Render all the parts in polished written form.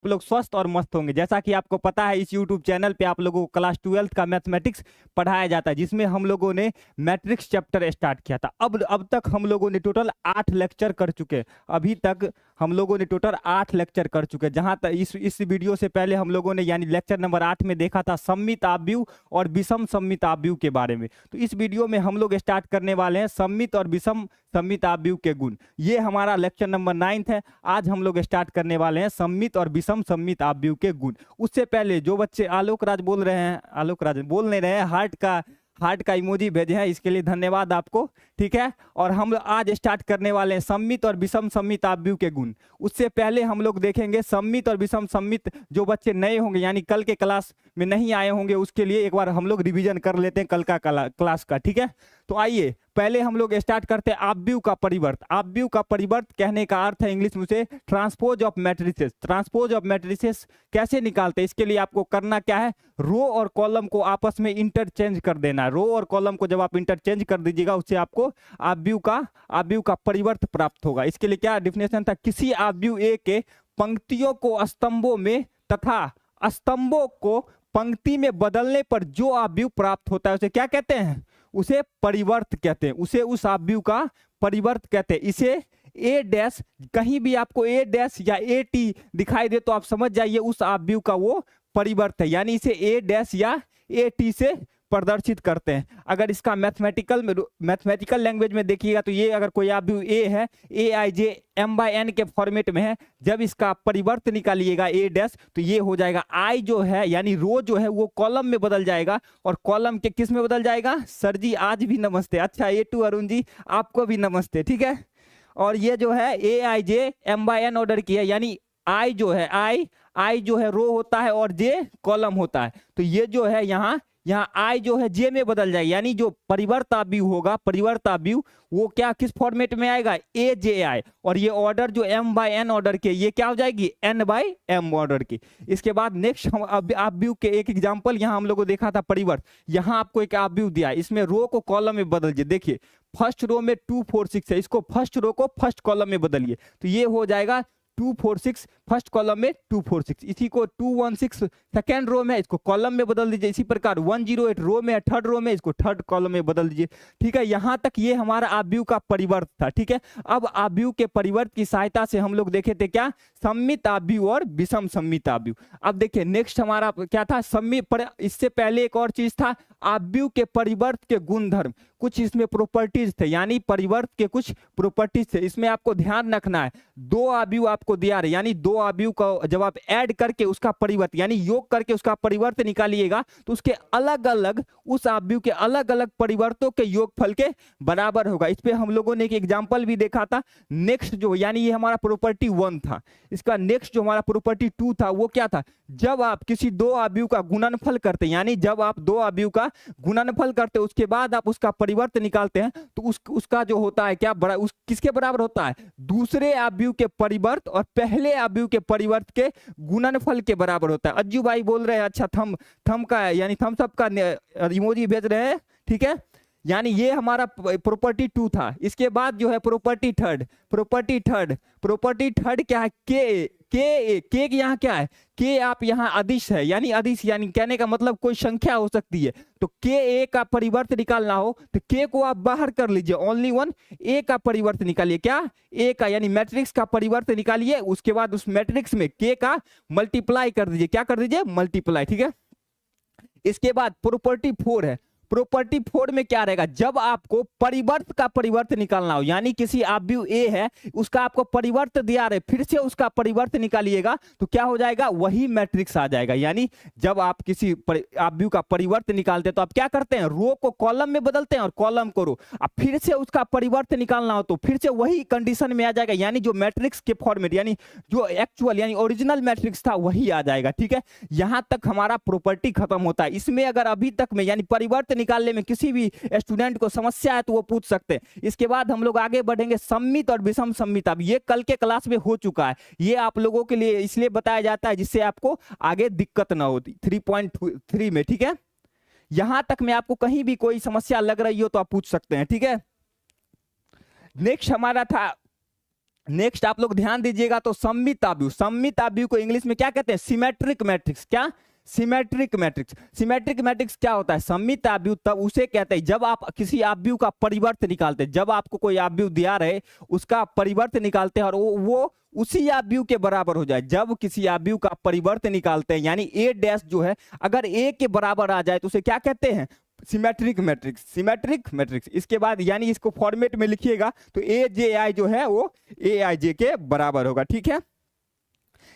आप लोग स्वस्थ और मस्त होंगे। जैसा कि आपको पता है इस YouTube चैनल पे आप लोगों को क्लास 12th का मैथमेटिक्स पढ़ाया जाता है, जिसमें हम लोगों ने मैट्रिक्स चैप्टर स्टार्ट किया था। अब तक हम लोगों ने टोटल 8 लेक्चर कर चुके हैं। अभी तक हम लोगों ने टोटल 8 लेक्चर कर चुके हैं। जहां तक इस वीडियो से पहले हम लोगों ने यानी लेक्चर नंबर 8 में देखा था सममित आपव्यूह और विषम सममित आपव्यूह के बारे में। तो इस वीडियो में हम लोग स्टार्ट करने वाले हैं सममित और विषम सममित आपव्यूह के गुण। ये हमारा लेक्चर नंबर 9 है। आज हम लोग स्टार्ट करने वाले हैं सममित और विषम सममित आपव्यूह के गुण। उससे पहले जो बच्चे आलोक राज बोल रहे हैं, आलोक राज बोल नहीं रहे हैं, हार्ट का इमोजी भेजे हैं, इसके लिए धन्यवाद आपको। ठीक है, और हम आज स्टार्ट करने वाले हैं सममित और विषम सममित आपव्यूह के गुण। उससे पहले हम लोग देखेंगे सममित और विषम सममित। जो बच्चे नए होंगे यानी कल के क्लास में नहीं आए होंगे, उसके लिए एक बार हम लोग रिवीजन कर लेते हैं कल का क्लास का। ठीक है, तो आइए पहले हम लोग स्टार्ट करते हैं आपव्यूह का परिवर्त। आपव्यूह का परिवर्त कहने का अर्थ है इंग्लिश में उसे transpose of matrices. Transpose of matrices कैसे निकालते हैं, इसके लिए आपको करना क्या है, रो और कॉलम को आपस में इंटरचेंज कर देना। रो और कॉलम को जब आप इंटरचेंज कर दीजिएगा, उससे आपको आपव्यूह का परिवर्त प्राप्त होगा। इसके लिए क्या डिफिनेशन था, किसी आपव्यूह ए के पंक्तियों को स्तंभों में तथा स्तंभों को पंक्ति में बदलने पर जो आपव्यूह प्राप्त होता है उसे क्या कहते हैं, उसे परिवर्त कहते हैं। उसे उस आपव्यूह का परिवर्त कहते हैं। इसे ए डैश, कहीं भी आपको ए डैश या ए टी दिखाई दे तो आप समझ जाइए उस आपव्यूह का वो परिवर्त है, यानी इसे ए डैश या ए टी से प्रदर्शित करते हैं। अगर इसका मैथमेटिकल लैंग्वेज में देखिएगा तो ये अगर कोई आपव्यूह ए है, ए आई जे एम बाई एन के फॉर्मेट में है, जब इसका परिवर्त निकालिएगा ए डैश तो ये हो जाएगा आई जो है यानी रो जो है वो कॉलम में बदल जाएगा, और कॉलम के किस में बदल जाएगा। सर जी आज भी नमस्ते। अच्छा ए टू अरुण जी आपको भी नमस्ते। ठीक है, और ये जो है ए आई जे एम बाई एन ऑर्डर की है, यानी आई जो है आई जो है रो होता है और जे कॉलम होता है। तो ये जो है यहाँ आई जो है जे में बदल जाएगी, यानी जो परिवर्त आपव्यूह होगा, परिवर्त आपव्यूह वो क्या किस फॉर्मेट में आएगा, ए जे आई, और ये ऑर्डर जो एम बाई एन ऑर्डर के, ये क्या हो जाएगी एन बाई एम ऑर्डर की। इसके बाद नेक्स्ट हम आपव्यूह के एक एग्जांपल यहाँ हम लोग को देखा था परिवर्त। यहाँ आपको एक आपव्यूह दिया है, इसमें रो को कॉलम में बदल दीजिए। देखिए फर्स्ट रो में 2 4 6 है, इसको फर्स्ट रो को फर्स्ट कॉलम में बदलिए तो ये हो जाएगा 2 4 6, फर्स्ट कॉलम में 2 4 6। इसी को 2 1 6 सेकेंड रो में, इसको कॉलम में बदल दीजिए। इसी प्रकार 108 रो में, थर्ड रो में, इसको थर्ड कॉलम में बदल दीजिए। ठीक है, यहां तक ये हमारा आपव्यूह का परिवर्त था। ठीक है, अब आपव्यूह के परिवर्त की सहायता से हम लोग देखे थे क्या, सममित आपव्यूह और विषम सममित आपव्यूह। अब देखिए नेक्स्ट हमारा क्या था, इससे पहले एक और चीज था आपव्यूह के परिवर्त के गुणधर्म। कुछ इसमें प्रॉपर्टीज थे, यानी परिवर्त के कुछ प्रॉपर्टीज थे। इसमें आपको ध्यान रखना है, दो आपव्यूह आपको दिया रहे, यानी दो आपव्यूह का जब आप ऐड करके उसका परिवर्त यानी योग करके उसका परिवर्त निकालिएगा तो उसके अलग अलग, उस आपव्यूह के अलग अलग परिवर्तों के योगफल के बराबर होगा। इस पे हम लोगों ने एक एग्जांपल भी देखा था। नेक्स्ट जो यानी ये हमारा प्रॉपर्टी 1 था, इसका नेक्स्ट जो हमारा प्रॉपर्टी 2 था वो क्या था, जब आप किसी दो आपव्यूह का गुणनफल करते, यानी जब आप दो आपव्यूह का गुणनफल करते उसके बाद आप उसका परिवर्त निकालते हैं तो उसका जो होता है क्या बड़ा, किसके बराबर होता है, दूसरे आपव्यूह के परिवर्त और पहले आपव्यूह के परिवर्त के गुणनफल के बराबर होता है। अज्जू भाई बोल रहे हैं अच्छा थम का यानी थम्स अप का इमोजी भेज रहे हैं। ठीक है, यानी ये हमारा प्रॉपर्टी 2 था। इसके बाद जो है प्रॉपर्टी थर्ड क्या है, के यहाँ क्या है, के आप यहाँ अदिश है, यानी अदिश यानी कहने का मतलब कोई संख्या हो सकती है। तो के ए का परिवर्त निकालना हो तो के को आप बाहर कर लीजिए, ओनली वन ए का परिवर्त निकालिए, क्या ए का यानी मैट्रिक्स का परिवर्त निकालिए। उसके बाद उस मैट्रिक्स में के का मल्टीप्लाई कर दीजिए, क्या कर दीजिए मल्टीप्लाई। ठीक है, इसके बाद प्रॉपर्टी 4 है। प्रॉपर्टी 4 में क्या रहेगा, जब आपको परिवर्त का परिवर्त निकालना हो, यानी किसी आपव्यूह ए है उसका आपको परिवर्त दिया रहे, फिर से उसका परिवर्त निकालिएगा तो क्या हो जाएगा, वही मैट्रिक्स आ जाएगा। यानी जब आप किसी आपव्यूह का परिवर्त निकालते हैं तो आप क्या करते हैं, रो को कॉलम में बदलते हैं और कॉलम को रो। अब फिर से उसका परिवर्त निकालना हो तो फिर से वही कंडीशन में आ जाएगा, यानी जो मैट्रिक्स के फॉर्मेट यानी जो एक्चुअल यानी ओरिजिनल मैट्रिक्स था वही आ जाएगा। ठीक है, यहां तक हमारा प्रॉपर्टी खत्म होता है। इसमें अगर अभी तक में यानी परिवर्त निकालने में किसी भी स्टूडेंट को समस्या है तो वो पूछ सकते हैं। इसके बाद हम लोग आगे बढ़ेंगे सममित और विषम सममित। अब ये कल के क्लास में हो चुका है, ये आप लोगों के लिए इसलिए बताया जाता है जिससे आपको आगे दिक्कत ना होती 3.3 में। ठीक है, यहां तक में आपको कहीं भी कोई समस्या लग रही हो तो आप पूछ सकते हैं। ठीक है, नेक्स्ट हमारा था नेक्स्ट आप लोग ध्यान दीजिएगा, तो सममित आव्यूह को इंग्लिश में क्या कहते हैं? Symmetric matrix. क्या? Symmetric matrix. सिमेट्रिक मैट्रिक्स क्या होता है? सममित आव्यूह तब उसे कहते हैं जब आप किसी आव्यूह का परिवर्त निकालते हैं। जब आपको कोई आव्यूह दिया रहे, उसका परिवर्त निकालते हैं और वो उसी आव्यूह के बराबर हो जाए। जब किसी आव्यूह का परिवर्त निकालते हैं, यानी ए डैश जो है अगर ए के बराबर आ जाए तो उसे क्या कहते हैं? Symmetric matrix. Symmetric matrix. इसके बाद यानी इसको फॉर्मेट में लिखिएगा तो ए जे आई जो है वो ए आई जे के बराबर होगा। ठीक है,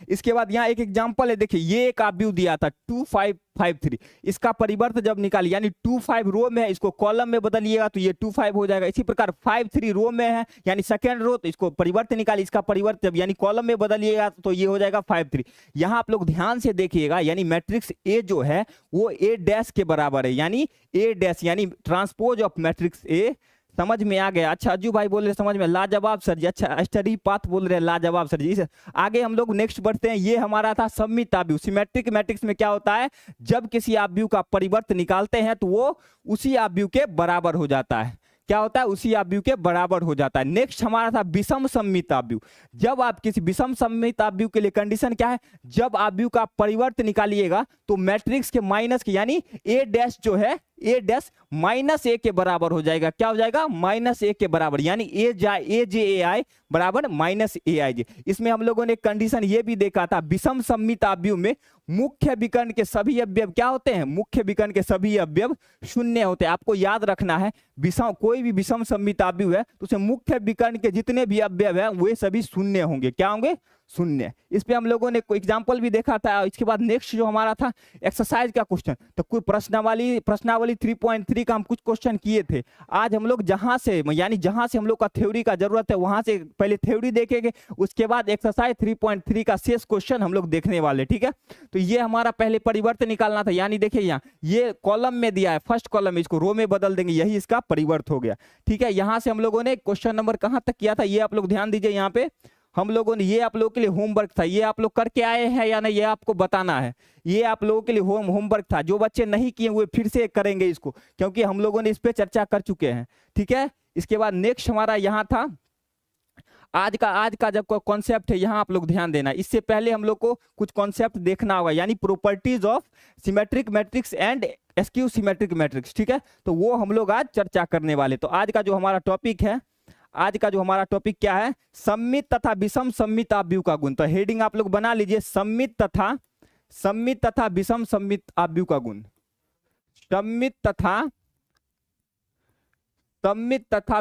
इसके बाद यहाँ एक एग्जांपल है, देखिए ये एक आव्यूह दिया था 2553, इसका परिवर्त जब निकालिए, यानी 25 रो में है, इसको कॉलम में बदलिएगा तो ये 25 हो जाएगा। इसी प्रकार 53 रो में है, यानी सेकेंड रो, तो इसको परिवर्त निकालिए, इसका परिवर्त जब यानी कॉलम में बदलिएगा तो ये हो जाएगा 53। यहाँ आप लोग ध्यान से देखिएगा, यानी मैट्रिक्स ए जो है वो ए डैश के बराबर है, यानी ए डैश यानी ट्रांसपोज ऑफ मैट्रिक्स ए। समझ में आ गया? अच्छा, अज्जू भाई बोल रहे समझ में, लाजवाब सर जी। अच्छा, स्टडी पाथ बोल रहे हैं, लाजवाब सर जी। आगे हम लोग नेक्स्ट बढ़ते हैं। ये हमारा था सममित आव्यूह। सिमेट्रिक मैट्रिक्स में क्या होता है? जब किसी आव्यूह का परिवर्त निकालते हैं तो वो उसी आव्यूह के बराबर हो जाता है। क्या होता है? उसी आव्यूह के बराबर हो जाता है। नेक्स्ट हमारा था विषम सममित आव्यूह। जब आप किसी विषम सममित आव्यूह के लिए कंडीशन क्या है? जब आव्यूह का परिवर्त निकालिएगा तो मैट्रिक्स के माइनस के, यानी ए डैश जो है ए डैश माइनस ए के बराबर हो जाएगा। क्या हो जाएगा? माइनस ए के बराबर, यानी ए जे ए आई बराबर माइनस ए आई जे। इसमें हम लोगों ने कंडीशन ये भी देखा था, विषम सममित आव्यूह में मुख्य विकर्ण के सभी अवयव क्या होते हैं? मुख्य विकर्ण के सभी अवयव शून्य होते हैं। आपको याद रखना है, कोई भी विषम सममित आव्यूह है तो उसे मुख्य विकर्ण के जितने भी अवयव है वे सभी शून्य होंगे। क्या होंगे? शून्य। इस पे हम लोगों ने कोई एग्जांपल भी देखा था। इसके बाद नेक्स्ट जो हमारा था एक्सरसाइज का क्वेश्चन, तो कोई प्रश्नावली 3.3 का हम कुछ क्वेश्चन किए थे। आज हम लोग जहां से हम लोग का थ्योरी का जरूरत है वहां से पहले थ्योरी देखेंगे, उसके बाद एक्सरसाइज 3.3 का शेष क्वेश्चन हम लोग देखने वाले। ठीक है, तो ये हमारा पहले परिवर्तन निकालना था, यानी देखिए यहाँ ये कॉलम में दिया है, फर्स्ट कॉलम, इसको रो में बदल देंगे, यही इसका परिवर्त हो गया। ठीक है, यहाँ से हम लोगों ने क्वेश्चन नंबर कहाँ तक किया था ये आप लोग ध्यान दीजिए। यहाँ पे हम लोगों ने, ये आप लोगों के लिए होमवर्क था, ये आप लोग करके आए हैं या नहीं ये आपको बताना है। ये आप लोगों के लिए होमवर्क था, जो बच्चे नहीं किए हुए फिर से करेंगे इसको, क्योंकि हम लोगों ने इस पे चर्चा कर चुके हैं। ठीक है, इसके बाद नेक्स्ट हमारा यहाँ था आज का जब कॉन्सेप्ट है, यहाँ आप लोग ध्यान देना। इससे पहले हम लोग को कुछ कॉन्सेप्ट देखना होगा, यानी properties of symmetric matrix and askew symmetric matrix. ठीक है, तो वो हम लोग आज चर्चा करने वाले। तो आज का जो हमारा टॉपिक क्या है? सममित तथा विषम सममित आव्यूह का गुण। तो हेडिंग आप लोग बना लीजिए, सममित तथा विषम सममित आव्यूह का गुण। सममित तथा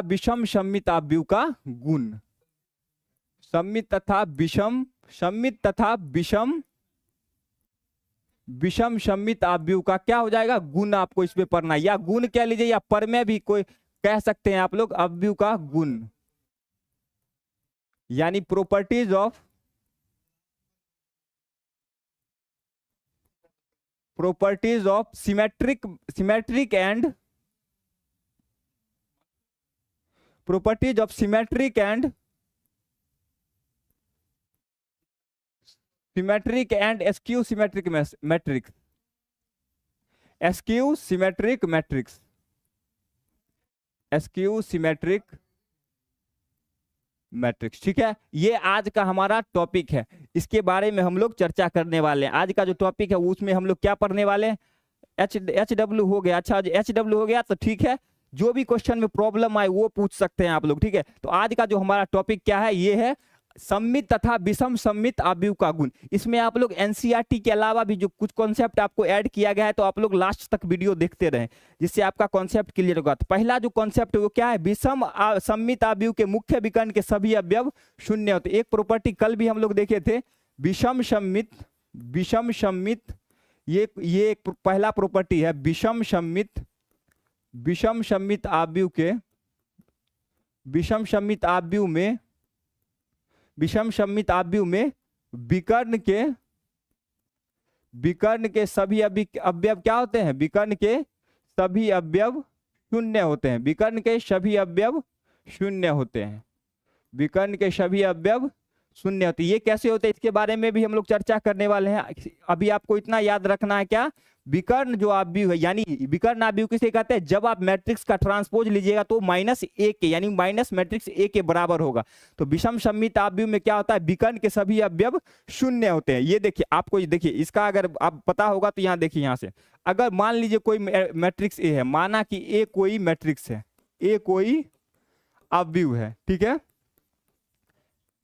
विषम सममित आव्यूह का गुण। सममित तथा विषम सममित आव्यूह का क्या हो जाएगा? गुण आपको इसमें पढ़ना है, या गुण कह लीजिए या परमेय भी कोई कह सकते हैं आप लोग, आव्यूह का गुण, यानी properties of symmetric and askew symmetric matrix. ठीक है, ये आज का हमारा टॉपिक है, इसके बारे में हम लोग चर्चा करने वाले हैं। आज का जो टॉपिक है उसमें हम लोग क्या पढ़ने वाले हैं? HW हो गया। अच्छा, HW हो गया तो ठीक है, जो भी क्वेश्चन में प्रॉब्लम आए वो पूछ सकते हैं आप लोग। ठीक है, तो आज का जो हमारा टॉपिक क्या है? ये है सममित तथा विषम सममित आव्यूह का गुण। इसमें आप लोग एनसीईआरटी के अलावा भी जो कुछ कॉन्सेप्ट आपको ऐड किया गया है, तो आप लोग लास्ट तक वीडियो देखते रहें, जिससे आपका कॉन्सेप्ट क्लियर होगा। तो पहला जो कॉन्सेप्ट है वो क्या है? विषम सममित आव्यूह के मुख्य विकर्ण के सभी अवयव शून्य होते। एक प्रॉपर्टी कल भी हम लोग देखे थे, विषम सममित, ये एक पहला प्रॉपर्टी है, विषम सममित आव्यूह में विकर्ण के सभी अवयव क्या होते हैं? विकर्ण के सभी अवयव शून्य होते हैं। विकर्ण के सभी अवयव शून्य होते हैं। ये कैसे होते हैं इसके बारे में भी हम लोग चर्चा करने वाले हैं। अभी आपको इतना याद रखना है क्या, विकर्ण जो आव्यूह है, यानी विकर्ण आव्यूह किसे कहते हैं, जब आप मैट्रिक्स का ट्रांसपोज लीजिएगा तो माइनस ए के, यानी माइनस मैट्रिक्स ए के बराबर होगा। तो विषम सममित आव्यूह में क्या होता है, विकर्ण के सभी अवयव शून्य होते हैं। ये देखिए, आपको ये देखिए, इसका अगर आप पता होगा तो यहाँ देखिए, यहाँ से अगर मान लीजिए कोई मैट्रिक्स ए है, माना कि ए कोई मैट्रिक्स है, ए कोई आव्यूह है, ठीक है,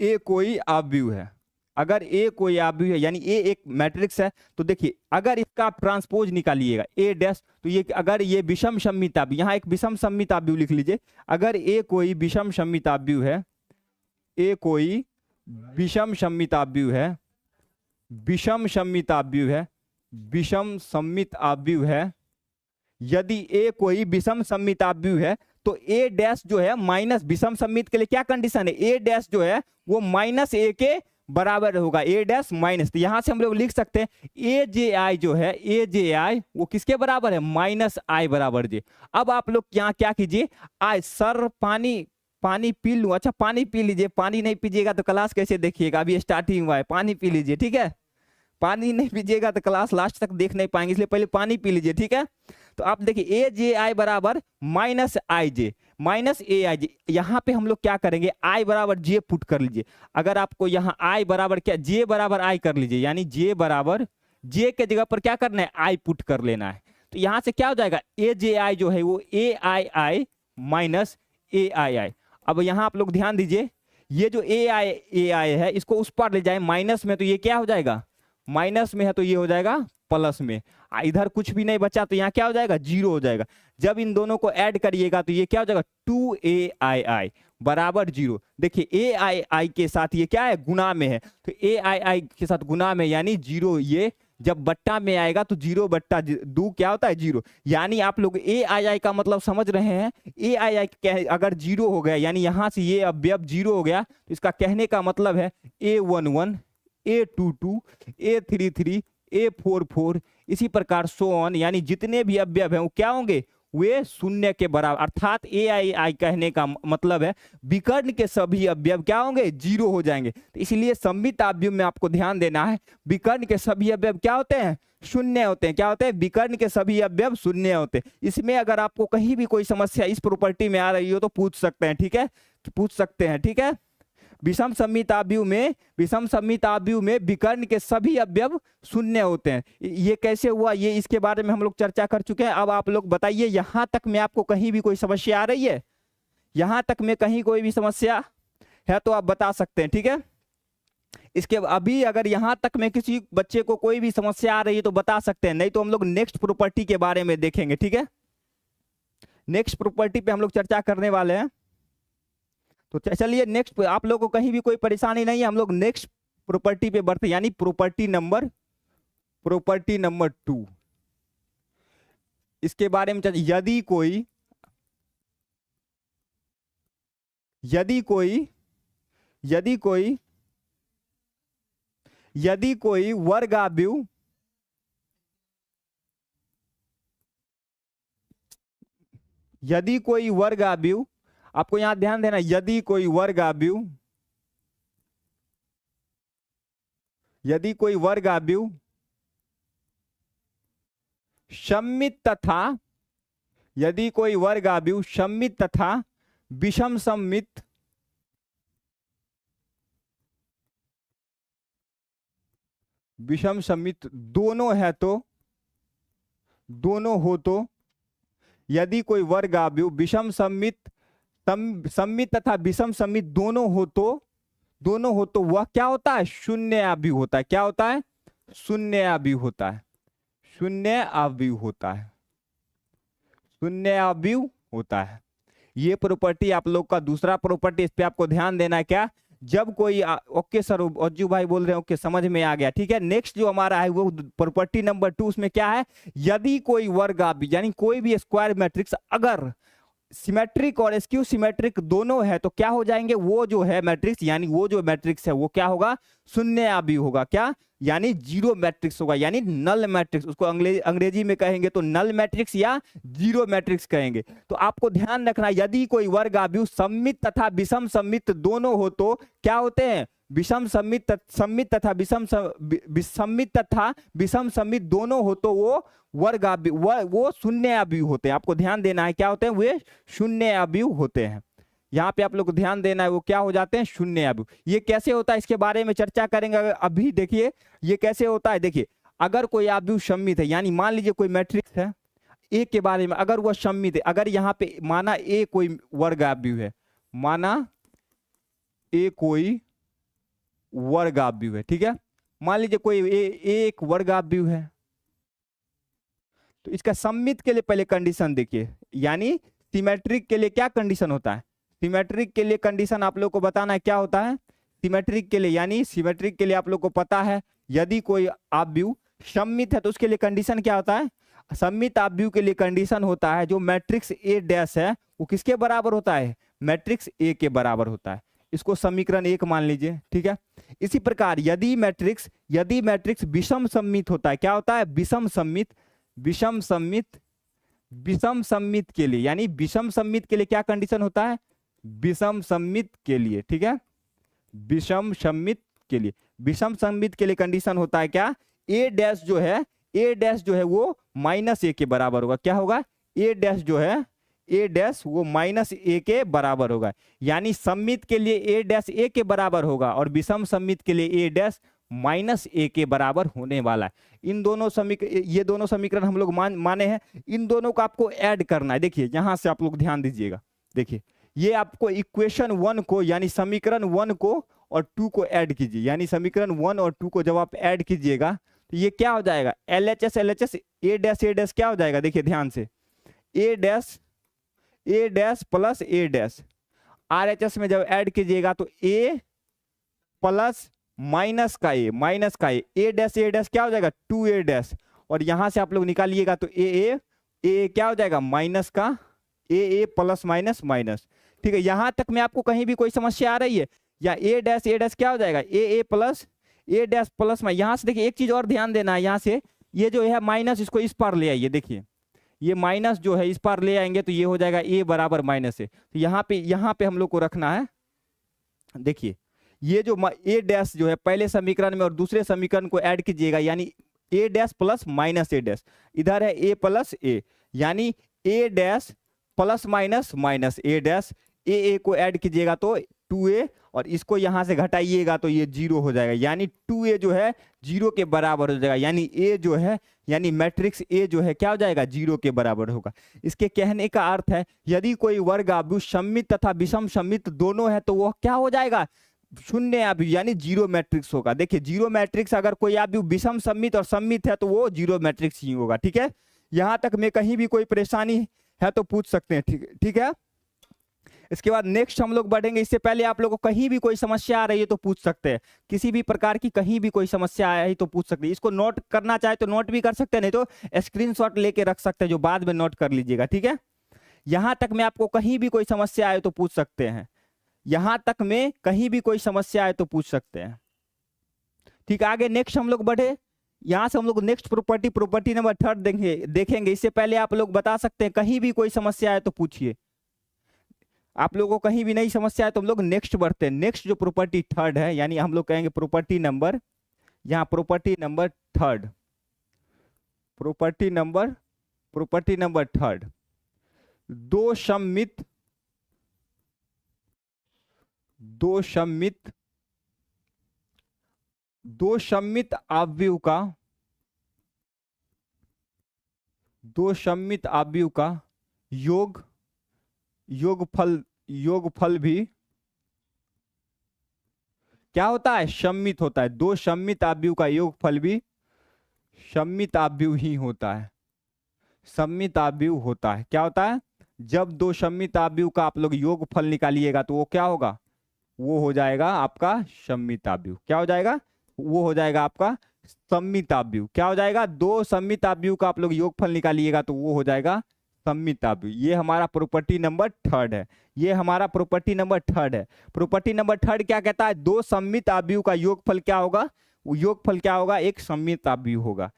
ए कोई आव्यूह है, अगर ए कोई आव्यूह है यानी ए एक मैट्रिक्स है, तो देखिए अगर इसका आप ट्रांसपोज निकालिएगा ए डैश, तो ये अगर ये विषम सममित आव्यूह, यहाँ एक विषम सममित आव्यूह लिख लीजिए, अगर ए कोई विषम सममित आव्यूह है, ए कोई विषम सममित आव्यूह है, विषम सममित आव्यूह है, विषम सममित आव्यूह है, यदि ए कोई विषम सममित आव्यूह है तो ए डैश जो है माइनस, विषम सममित के लिए क्या कंडीशन है, ए डैश जो है वो माइनस ए के बराबर होगा, ए डैश माइनस। तो यहां से हम लोग लिख सकते हैं ए जे आई जो है, ए जे आई वो किसके बराबर है, माइनस आई बराबर जे। अब आप लोग यहाँ क्या कीजिए, आई सर पानी पी लूं, अच्छा पानी पी लीजिए, पानी नहीं पीजिएगा तो क्लास कैसे देखिएगा, अभी स्टार्टिंग हुआ है, पानी पी लीजिए, ठीक है, पानी नहीं पीजिएगा तो क्लास लास्ट तक देख नहीं पाएंगे, इसलिए पहले पानी पी लीजिए, ठीक है। तो आप देखिए ए जे आई बराबर माइनस आई जे, माइनस ए आई जे, यहाँ पे हम लोग क्या करेंगे, आई बराबर जे पुट कर लीजिए। अगर आपको यहाँ आई बराबर क्या, जे बराबर आई कर लीजिए, यानी जे बराबर, जे के जगह पर क्या करना है, आई पुट कर लेना है। तो यहाँ से क्या हो जाएगा, ए जे आई जो है वो ए आई आई माइनस ए आई आई। अब यहाँ आप लोग ध्यान दीजिए, ये जो ए आई है इसको उस पर ले जाए माइनस में, तो ये क्या हो जाएगा, माइनस में है तो ये हो जाएगा प्लस में, इधर कुछ भी नहीं बचा तो यहाँ क्या हो जाएगा, जीरो हो जाएगा। जब इन दोनों को ऐड करिएगा तो ये क्या हो जाएगा, 2ai बराबर जीरो। देखिए ए आई आई के साथ ये क्या है, गुना में है, तो ए आई आई के साथ गुना में यानी जीरो, ये जब बट्टा में आएगा तो जीरो बट्टा दो क्या होता है, जीरो। यानी आप लोग ए आई आई का मतलब समझ रहे हैं, ए आई आई अगर जीरो हो गया यानी यहां से ये अवयव जीरो हो गया, तो इसका कहने का मतलब है A11 A22 A33 A44 इसी प्रकार सो ऑन, यानी जितने भी अवयव हैं वो क्या होंगे, वे शून्य के बराबर। अर्थात ए आई आई कहने का मतलब है विकर्ण के सभी अवयव क्या होंगे, जीरो हो जाएंगे। तो इसलिए सममित अवयव में आपको ध्यान देना है, विकर्ण के सभी अवयव क्या होते हैं, शून्य होते हैं। क्या होते हैं, विकर्ण के सभी अवयव शून्य होते हैं। इसमें अगर आपको कहीं भी कोई समस्या इस प्रॉपर्टी में आ रही हो तो पूछ सकते हैं, ठीक है, तो पूछ सकते हैं, ठीक है। विषम सममित आव्यूह में विकर्ण के सभी अवयव शून्य होते हैं। ये कैसे हुआ, ये इसके बारे में हम लोग चर्चा कर चुके हैं। अब आप लोग बताइए, यहां तक में आपको कहीं भी कोई समस्या आ रही है, यहां तक में कहीं कोई भी समस्या है तो आप बता सकते हैं, ठीक है। इसके अभी अगर यहां तक में किसी बच्चे को कोई भी समस्या आ रही है तो बता सकते हैं, नहीं तो हम लोग नेक्स्ट प्रॉपर्टी के बारे में देखेंगे, ठीक है। नेक्स्ट प्रॉपर्टी पे हम लोग चर्चा करने वाले हैं। तो चलिए नेक्स्ट, आप लोगों को कहीं भी कोई परेशानी नहीं है, हम लोग नेक्स्ट प्रॉपर्टी पे बढ़ते हैं, यानी प्रॉपर्टी नंबर 2। इसके बारे में यदि कोई वर्गाव्यूह आपको यहां ध्यान देना, यदि कोई वर्गाव्यूह सममित तथा विषम सममित दोनों हो तो यदि कोई वर्गाव्यूह विषम सममित तथा विषम सममित दोनों हो तो वह क्या होता है, शून्य आव्यूह होता है। क्या होता है, शून्य आव्यूह होता है। ये प्रॉपर्टी आप लोग का दूसरा प्रॉपर्टी, इस पे आपको ध्यान देना है। क्या, जब कोई ओके सर, अज्जू भाई बोल रहे हैं, ओके समझ में आ गया, ठीक है। नेक्स्ट जो हमारा है वो प्रॉपर्टी नंबर 2, उसमें क्या है, यदि कोई वर्गाव्यूह यानी कोई भी स्क्वायर मैट्रिक्स अगर सिमेट्रिक और स्क्यू सिमेट्रिक दोनों है तो क्या हो जाएंगे, वो जो है मैट्रिक्स, यानी वो जो मैट्रिक्स है वो क्या होगा, शून्य आव्यूह होगा। क्या, यानी जीरो मैट्रिक्स होगा, यानी नल मैट्रिक्स, उसको अंग्रेजी में कहेंगे तो नल मैट्रिक्स या जीरो मैट्रिक्स कहेंगे। तो आपको ध्यान रखना, यदि कोई वर्गाव्यूह सममित तथा विषम सममित दोनों हो तो क्या होते हैं, विषम सममित सममित तथा सममित तथा विषम सममित दोनों हो तो वो वर्गाव्यूह, वो शून्याव्यूह होते हैं। आपको ध्यान देना है क्या होते हैं, वे शून्याव्यूह होते हैं। यहाँ पे आप लोग को ध्यान देना है वो क्या हो जाते हैं, शून्याव्यूह। ये कैसे होता है इसके बारे में चर्चा करेंगे। अभी देखिए ये कैसे होता है। देखिए अगर कोई आव्यूह सममित है, यानी मान लीजिए कोई मैट्रिक्स है ए के बारे में, अगर वह सममित है, अगर यहाँ पे माना ए कोई वर्गाव्यूह है, माना ए कोई वर्गाव्यूह है, ठीक है, मान लीजिए कोई एक वर्गाव्यूह है, तो इसका सममित के लिए पहले कंडीशन देखिए, यानी सिमेट्रिक के लिए क्या कंडीशन होता है, सिमेट्रिक के लिए कंडीशन आप लोग को बताना है क्या होता है सिमेट्रिक के लिए, यानी सिमेट्रिक के लिए आप लोग को पता है यदि कोई आव्यूह सममित है तो उसके लिए कंडीशन क्या होता है, सममित आव्यूह के लिए कंडीशन होता है जो मैट्रिक्स ए डैश है वो किसके बराबर होता है, मैट्रिक्स ए के बराबर होता है। इसको समीकरण 1 मान लीजिए, ठीक है। इसी प्रकार यदि मैट्रिक्स विषम सममित होता है, क्या होता है, विषम सममित, विषम सममित के लिए, यानी विषम सममित के लिए क्या कंडीशन होता है, विषम सममित के लिए, ठीक है, विषम सममित के लिए कंडीशन होता है क्या, ए डैश जो है वो माइनस ए के बराबर होगा। क्या होगा, ए डैश जो है ए डैश वो माइनस ए के बराबर होगा, यानी सममित के लिए ए डैश ए के बराबर होगा और विषम सममित के लिए ए डैश माइनस ए के बराबर होने वाला है। इन दोनों ये दोनों समीकरण हम लोग माने हैं, इन दोनों को आपको ऐड करना है। देखिए यहां से आप लोग ध्यान दीजिएगा, देखिए ये आपको इक्वेशन 1 को यानी समीकरण 1 को और 2 को ऐड कीजिए, यानी समीकरण 1 और 2 को जब आप ऐड कीजिएगा तो ये क्या हो जाएगा, LHS ए डैश क्या हो जाएगा, देखिए ध्यान से, ए डैश प्लस ए डैश, RHS में जब ऐड कीजिएगा तो ए प्लस माइनस का ए डैश क्या हो जाएगा 2a डैश, और यहां से आप लोग निकालिएगा तो ए क्या हो जाएगा माइनस का ए प्लस माइनस, ठीक है। यहां तक में आपको कहीं भी कोई समस्या आ रही है, या ए डैश क्या हो जाएगा ए प्लस ए डैश प्लस में, यहां से देखिए एक चीज और ध्यान देना है, यहां से ये जो है माइनस इसको इस पार ले आइए, देखिए ये माइनस जो है इस पार ले आएंगे तो ये हो जाएगा ए बराबर माइनस है, तो यहाँ पे हम लोग को रखना है, देखिए ये जो ए डैश जो है पहले समीकरण में और दूसरे समीकरण को ऐड कीजिएगा, यानी ए डैश प्लस माइनस ए डैश, इधर है ए प्लस ए, यानी ए डैश प्लस माइनस ए डैश, ए को ऐड कीजिएगा तो 2a, और इसको यहां से घटाइएगा तो ये 0 हो जाएगा, यानी 2a जो है 0 के बराबर हो जाएगा, यानी a जो है यानी मैट्रिक्स ए जो है क्या हो जाएगा 0 के बराबर होगा। इसके कहने का अर्थ है यदि कोई वर्गाव्यूह सममित तथा विषम सममित दोनों है तो वह क्या हो जाएगा, शून्य आव्यूह, यानी जीरो मैट्रिक्स होगा। देखिए जीरो मैट्रिक्स अगर कोई आव्यूह विषम सममित और सममित है तो वो जीरो मैट्रिक्स ही होगा, ठीक है। यहां तक में कहीं भी कोई परेशानी है तो पूछ सकते हैं, ठीक है। इसके बाद नेक्स्ट हम लोग बढ़ेंगे, इससे पहले आप लोगों को कहीं भी कोई समस्या आ रही है तो पूछ सकते हैं, किसी भी प्रकार की कहीं भी कोई समस्या आ रही तो पूछ सकते हैं। इसको नोट करना चाहे तो नोट भी कर सकते हैं, नहीं तो स्क्रीनशॉट लेके रख सकते हैं जो बाद में नोट कर लीजिएगा, ठीक है। यहां तक में आपको कहीं भी कोई समस्या आए तो पूछ सकते हैं, यहां तक में कहीं भी कोई समस्या आए तो पूछ सकते हैं, ठीक है। आगे नेक्स्ट हम लोग बढ़े, यहां से हम लोग नेक्स्ट प्रॉपर्टी नंबर 3 देखेंगे। इससे पहले आप लोग बता सकते हैं कहीं भी कोई समस्या आए तो पूछिए, आप लोगों को कहीं भी नहीं समस्या है तो हम लोग नेक्स्ट बढ़ते हैं। नेक्स्ट जो प्रॉपर्टी 3 है, यानी हम लोग कहेंगे प्रॉपर्टी नंबर 3, प्रॉपर्टी नंबर 3, दो सममित आव्यूह का योगफल भी क्या होता है, सममित होता है। दो सममित आव्यूह का योगफल भी सममित आव्यूह ही होता है, सममित आव्यूह होता है। क्या होता है, जब दो सममित आव्यूह का आप लोग योगफल निकालिएगा तो वो क्या होगा, वो हो जाएगा आपका सममित आव्यूह। क्या हो जाएगा, वो हो जाएगा आपका सममित आव्यूह। क्या हो जाएगा, दो सममित आव्यूह का आप लोग योगफल निकालिएगा तो वो हो जाएगा सममित आव्यूह। ये हमारा प्रॉपर्टी नंबर 3 है, ये हमारा प्रॉपर्टी नंबर 3 है। प्रॉपर्टी नंबर 3 क्या कहता है, दो सममित आव्यूह का योगफल क्या होगा, वो योगफल क्या होगा, एक सममित आव्यूह होगा।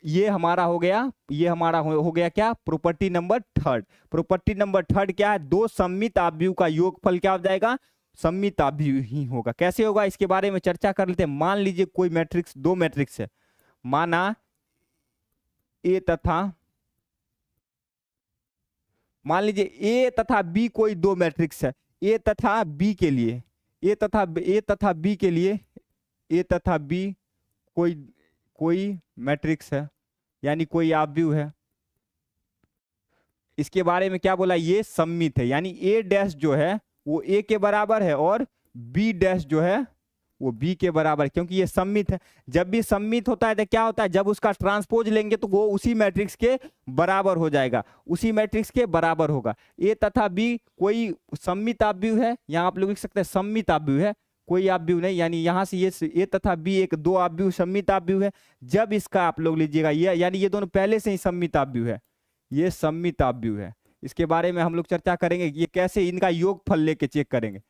ये हमारा हो गया, ये हमारा हो गया क्या, property number third. Property number third क्या है, दो सममित आव्यूह का योगफल क्या हो जाएगा, सममित आव्यूह ही होगा। कैसे होगा इसके बारे में चर्चा कर लेते हैं। मान लीजिए कोई मैट्रिक्स, दो मैट्रिक्स है, माना ए तथा, मान लीजिए ए तथा बी कोई दो मैट्रिक्स है, ए तथा बी के लिए, ए तथा बी के लिए, ए तथा बी कोई मैट्रिक्स है, यानी कोई आव्यूह है। इसके बारे में क्या बोला, ये सममित है, यानी ए डैश जो है वो ए के बराबर है और बी डैश जो है वो बी के बराबर, क्योंकि ये सममित है। जब भी सममित होता है तो क्या होता है, जब उसका ट्रांसपोज लेंगे तो वो उसी मैट्रिक्स के बराबर हो जाएगा, उसी मैट्रिक्स के बराबर होगा। ए तथा बी कोई सममित आव्यूह है, यहाँ आप लोग लिख सकते हैं सममित आव्यूह है, कोई आव्यूह नहीं, यानी यहाँ से ये ए तथा बी एक दो आव्यूह सममित आव्यूह है। जब इसका आप लोग लीजिएगा ये, यानी ये दोनों पहले से ही सममित आव्यूह है, ये सममित आव्यूह है। इसके बारे में हम लोग चर्चा करेंगे, ये कैसे इनका योगफल लेके चेक करेंगे,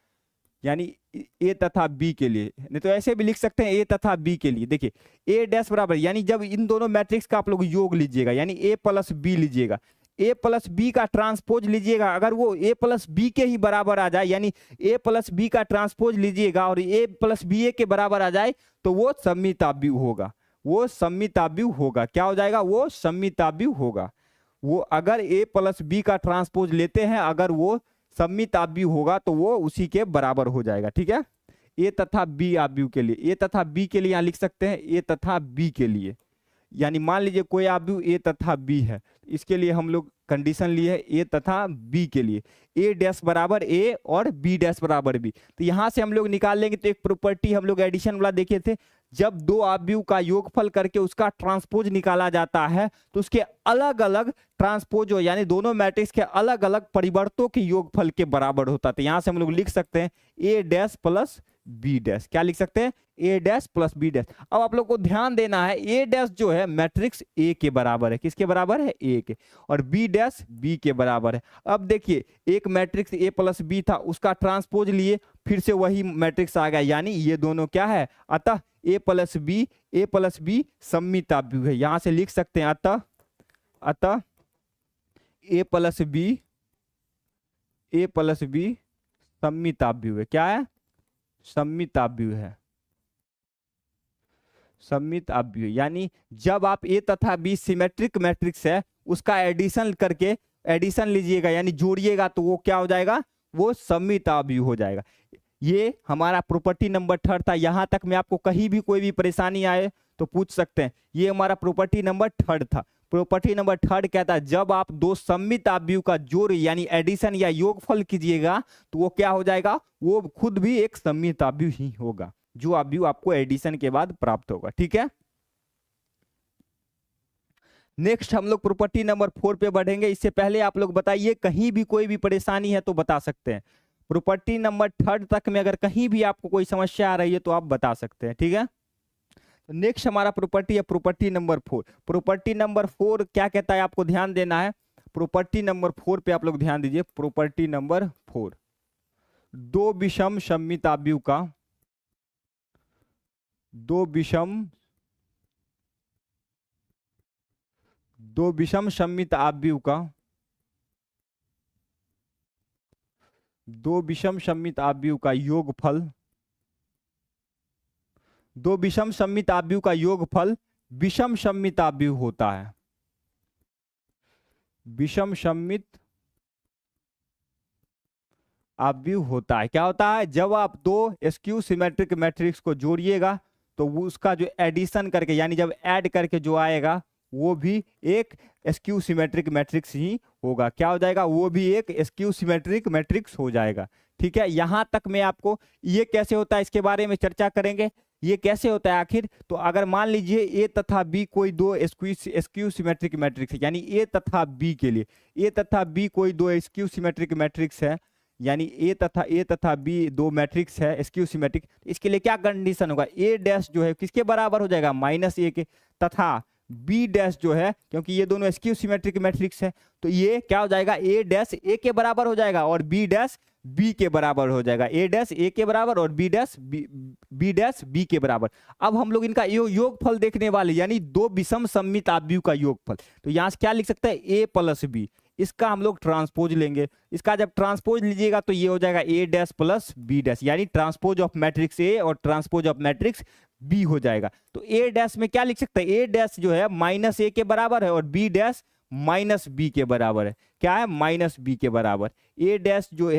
यानी ए तथा बी के लिए, नहीं तो ऐसे भी लिख सकते हैं ए तथा बी के लिए। देखिए ए डैश बराबर, यानी जब इन दोनों मैट्रिक्स का आप लोग योग लीजिएगा, यानी ए प्लस बी लीजिएगा, ए प्लस बी का ट्रांसपोज लीजिएगा, अगर वो ए प्लस बी के ही बराबर आ जाए, यानी ए प्लस बी का ट्रांसपोज लीजिएगा और ए प्लस बी ए के बराबर आ जाए तो वो सममित आव्यूह होगा, वो सममित आव्यूह होगा। क्या हो जाएगा, वो सममित आव्यूह होगा। वो अगर ए प्लस बी का ट्रांसपोज लेते हैं, अगर वो सममित आव्यूह होगा तो वो उसी के बराबर हो जाएगा। ठीक है, ए तथा बी आव्यूह के लिए, ए तथा बी के लिए यहाँ लिख सकते हैं ए तथा बी के लिए, यानी मान लीजिए कोई आव्यूह ए तथा बी है, इसके लिए हम लोग कंडीशन लिए है ए तथा बी के लिए, ए डैश बराबर ए और बी डैश बराबर बी। तो यहाँ से हम लोग निकाल लेंगे, तो एक प्रॉपर्टी हम लोग एडिशन वाला देखे थे, जब दो आव्यूह का योगफल करके उसका ट्रांसपोज निकाला जाता है तो उसके अलग अलग ट्रांसपोज हो, यानी दोनों मैट्रिक्स के अलग अलग परिवर्तों के योगफल के बराबर होता है। तो यहाँ से हम लोग लिख सकते हैं ए डैश प्लस बी डैश, क्या लिख सकते हैं, ए डैश प्लस बी डैश। अब आप लोग को ध्यान देना है, ए डैश जो है मैट्रिक्स ए के बराबर है, किसके बराबर है, ए के, और बी डैश बी के बराबर है। अब देखिए एक मैट्रिक्स ए प्लस बी था, उसका ट्रांसपोज लिए, फिर से वही मैट्रिक्स आ गया, यानी ये दोनों क्या है, अतः ए प्लस बी सममित आव्यूह है। यहां से लिख सकते हैं अतः ए प्लस बी सममित आव्यूह है। क्या है, सममित आव्यूह है, सममित आव्यूह, यानी जब आप ए तथा बी सिमेट्रिक मैट्रिक्स है उसका एडिशन करके, एडिशन लीजिएगा यानी जोड़िएगा तो वो क्या हो जाएगा, वो सममित आव्यूह हो जाएगा। ये हमारा प्रॉपर्टी नंबर थर्ड था। यहां तक में आपको कहीं भी कोई भी परेशानी आए तो पूछ सकते हैं। ये हमारा प्रॉपर्टी नंबर थर्ड था। प्रॉपर्टी नंबर थर्ड कहता है जब आप दो सममित आव्यूह का जोड़ यानी एडिशन या योगफल कीजिएगा तो वो क्या हो जाएगा, वो खुद भी एक सममित आव्यूह ही होगा, जो आव्यूह आपको एडिशन के बाद प्राप्त होगा। ठीक है, नेक्स्ट हम लोग प्रॉपर्टी नंबर 4 पे बढ़ेंगे। इससे पहले आप लोग बताइए, कहीं भी कोई भी परेशानी है तो बता सकते हैं। प्रॉपर्टी नंबर थर्ड तक में अगर कहीं भी आपको कोई समस्या आ रही है तो आप बता सकते हैं। ठीक है, तो नेक्स्ट हमारा प्रॉपर्टी है प्रॉपर्टी नंबर 4। प्रॉपर्टी नंबर 4 क्या कहता है, आपको ध्यान देना है। प्रॉपर्टी नंबर 4 पे आप लोग ध्यान दीजिए। प्रॉपर्टी नंबर 4, दो विषम सममित आव्यूह का, दो विषम सममित आव्यूह का, दो विषम सममित आव्यूह का योगफल, दो विषम सममित आव्यूह का योगफल विषम सममित आव्यूह होता है। विषम सममित आव्यूह होता है। क्या होता है, जब आप दो स्क्यू सिमेट्रिक मैट्रिक्स को जोड़िएगा तो वो उसका जो एडिशन करके यानी जब ऐड करके जो आएगा वो भी एक स्क्यू सिमेट्रिक मैट्रिक्स ही होगा। क्या हो जाएगा, वो भी एक स्क्यू सिमेट्रिक मैट्रिक्स हो जाएगा। ठीक है, यहां तक मैं आपको ये कैसे होता है इसके बारे में चर्चा करेंगे। ये कैसे होता है आखिर, तो अगर मान लीजिए ए तथा बी कोई दो स्क्यू सिमेट्रिक मैट्रिक्स है, यानी ए तथा बी के लिए, ए तथा बी कोई दो स्क्यू सिमेट्रिक मैट्रिक्स है, यानी ए तथा बी दो मैट्रिक्स है स्क्यू सिमेट्रिक। इसके लिए क्या कंडीशन होगा, ए डैश जो है किसके बराबर हो जाएगा, -a के, तथा बी डैश जो है, क्योंकि ये दोनों स्क्यू सिमेट्रिक मैट्रिक्स है, तो ये क्या हो जाएगा, ए डैश ए के बराबर हो जाएगा और बी डैश बी के बराबर हो जाएगा। ए डैश ए के बराबर और बी डैश बी के बराबर। अब हम लोग इनका योगफल देखने वाले, यानी दो विषम सममित आव्यूह का योगफल। तो यहाँ से क्या लिख सकते हैं, ए प्लस बी, इसका हम लोग ट्रांसपोज लेंगे। इसका जब ट्रांसपोज लीजिएगा तो ये हो जाएगा ए डैश प्लस बी डैश, यानी ट्रांसपोज ऑफ मैट्रिक्स ए और ट्रांसपोज ऑफ मैट्रिक्स बी हो जाएगा। तो ए डैश में क्या लिख सकते हैं, ए डैश जो है माइनस ए के बराबर है और बी डैश माइनस बी के बराबर है। क्या है, माइनस बी के बराबर। ए डैश जो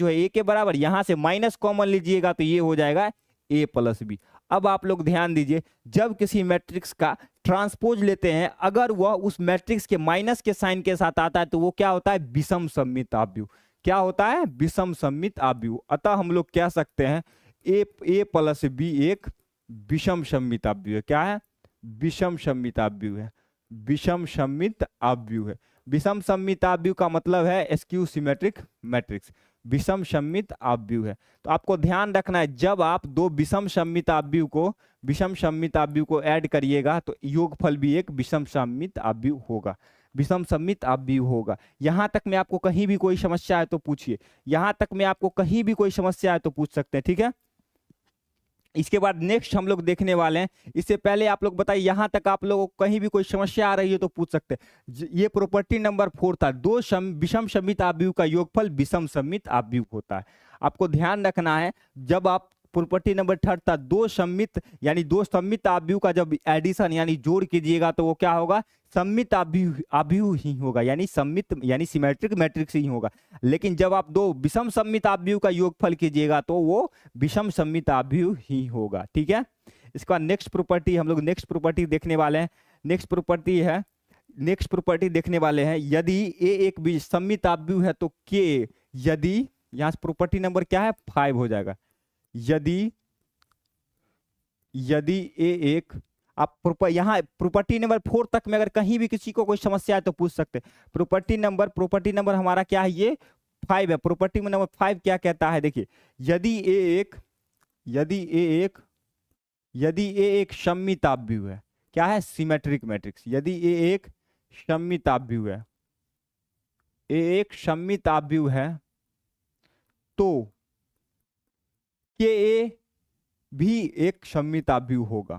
है ए के बराबर, यहां से माइनस कॉमन लीजिएगा तो ये हो जाएगा ए प्लस बी। अब आप लोग ध्यान दीजिए, जब किसी मैट्रिक्स का ट्रांसपोज लेते हैं, अगर वह उस मैट्रिक्स के माइनस के साइन के साथ आता है तो वो क्या होता है, विषम सममित आव्यूह। क्या होता है, विषम सममित आव्यूह। अतः हम लोग कह सकते हैं ए प्लस बी एक विषम सममित आव्यूह है। क्या है, विषम सममित आव्यूह है, विषम सममित आव्यूह है। विषम सममित आव्यूह का मतलब है स्क्यू सिमेट्रिक मैट्रिक्स, विषम सममित आव्यूह है। तो आपको ध्यान रखना है, जब आप दो विषम सममित आव्यूह को ऐड करिएगा तो योगफल भी एक विषम सममित आव्यूह होगा, विषम सममित आव्यूह होगा। यहां तक में आपको कहीं भी कोई समस्या है तो पूछिए, यहां तक में आपको कहीं भी कोई समस्या है तो पूछ सकते हैं, ठीक है। इसके बाद नेक्स्ट हम लोग देखने वाले हैं। इससे पहले आप लोग बताइए, यहां तक आप लोगों को कहीं भी कोई समस्या आ रही है तो पूछ सकते हैं। ये प्रॉपर्टी नंबर 4 था, दो विषम सममित आव्यूह का योगफल विषम सममित आव्यूह होता है। आपको ध्यान रखना है, जब आप प्रॉपर्टी नंबर 3 था, दो सममित आव्यूह का जब एडिशन यानी जोड़ कीजिएगा तो वो क्या होगा, सममित आव्यूह ही होगा, यानी सममित यानी सिमेट्रिक मैट्रिक्स ही होगा। लेकिन जब आप दो विषम सममित आव्यूह का योगफल कीजिएगा तो वो विषम सममित आव्यूह ही होगा, ठीक है। इसका नेक्स्ट प्रॉपर्टी हम लोग नेक्स्ट प्रॉपर्टी देखने वाले हैं। नेक्स्ट प्रॉपर्टी देखने वाले हैं, यदि ए एक सममित आव्यूह है तो के, यदि यहाँ से प्रॉपर्टी नंबर क्या है 5 हो जाएगा। यदि ए एक, आप यहाँ प्रॉपर्टी नंबर 4 तक में अगर कहीं भी किसी को कोई समस्या है तो पूछ सकते हैं। प्रॉपर्टी नंबर हमारा क्या है, ये 5 है। प्रॉपर्टी नंबर 5 क्या कहता है, देखिए, यदि ए एक सममित आव्यूह है, क्या है, सिमेट्रिक मैट्रिक्स। यदि ए एक सममित आव्यूह है, तो के ए भी एक सममित आव्यूह होगा,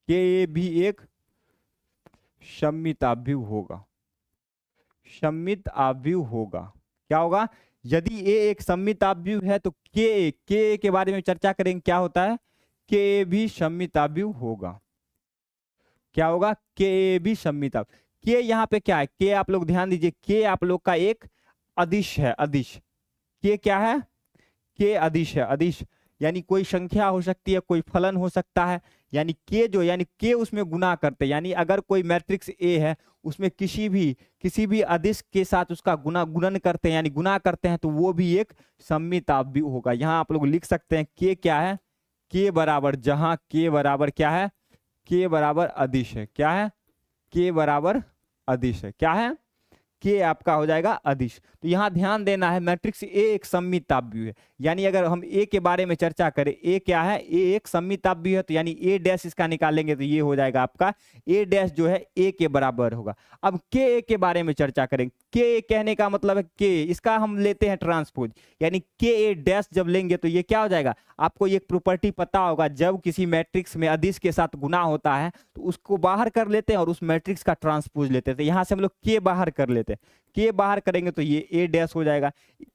के ए भी एक सममित आव्यूह होगा। क्या होगा, यदि ए एक सममित आव्यूह है तो के के बारे में चर्चा करेंगे, क्या होता है, के भी सममित आव्यूह होगा। क्या होगा, के भी सममित आव्यूह। के यहाँ पे क्या है, के आप लोग ध्यान दीजिए, के आप लोग का एक अदिश है, अदिश। के क्या है, के अदिश है, अदिश यानी कोई संख्या हो सकती है, कोई फलन हो सकता है, यानी के उसमें गुना करते हैं। यानी अगर कोई मैट्रिक्स ए है, उसमें किसी भी अदिश के साथ उसका गुणन करते हैं, यानी गुना करते हैं, तो वो भी एक सममित आव्यूह होगा। यहाँ आप लोग लिख सकते हैं के क्या है, के बराबर, जहां के बराबर क्या है, के बराबर अदिश है। क्या है, के बराबर अदिश है। क्या है, के आपका हो जाएगा अदिश। तो यहाँ ध्यान देना है, मैट्रिक्स ए एक सममित आव्यूह है। यानी अगर हम ए के बारे में चर्चा करें, ए क्या है, ए एक सममित आव्यूह है, तो यानी ए डैश इसका निकालेंगे तो ये हो जाएगा आपका ए डैश जो है ए के बराबर होगा। अब के ए के बारे में चर्चा करेंगे। के कहने का मतलब है के, इसका हम लेते हैं ट्रांसपोज, यानी के ए डैश जब लेंगे तो ये क्या हो जाएगा, आपको ये प्रॉपर्टी पता होगा, जब किसी मैट्रिक्स में अदिश के साथ गुना होता है तो उसको बाहर कर लेते हैं और उस मैट्रिक्स का ट्रांसपोज लेते हैं। तो यहाँ से हम लोग के बाहर कर लेते हैं, के बाहर करेंगे तो ये ए डैश हो जाएगा।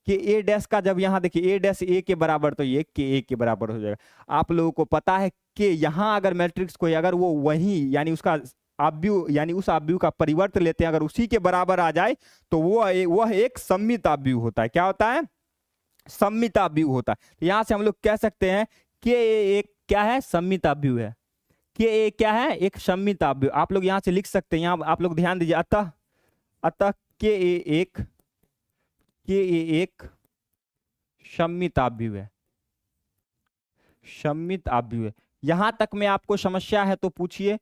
के ए डैश का जब यहाँ देखिए ए डैश ए के बराबर, तो ये के ए के बराबर हो जाएगा। आप लोगों को पता है कि यहाँ अगर मैट्रिक्स को अगर वो वही यानी उसका आव्यूह यानी उस आव्यूह का परिवर्त लेते हैं, अगर उसी के बराबर आ जाए तो वह एक सममित आव्यूह होता है। क्या होता है, सममित आव्यूह होता है। तो यहाँ से हम लोग कह सकते हैं कि एक क्या है, सममित आव्यूह है। कि ए क्या है, एक सममित आव्यूह। आप लोग यहाँ से लिख सकते हैं, यहाँ आप लोग ध्यान दीजिए, अतः के ए एक सममित आव्यूह है, सममित आव्यूह है। यहां तक में आपको समस्या है तो पूछिए,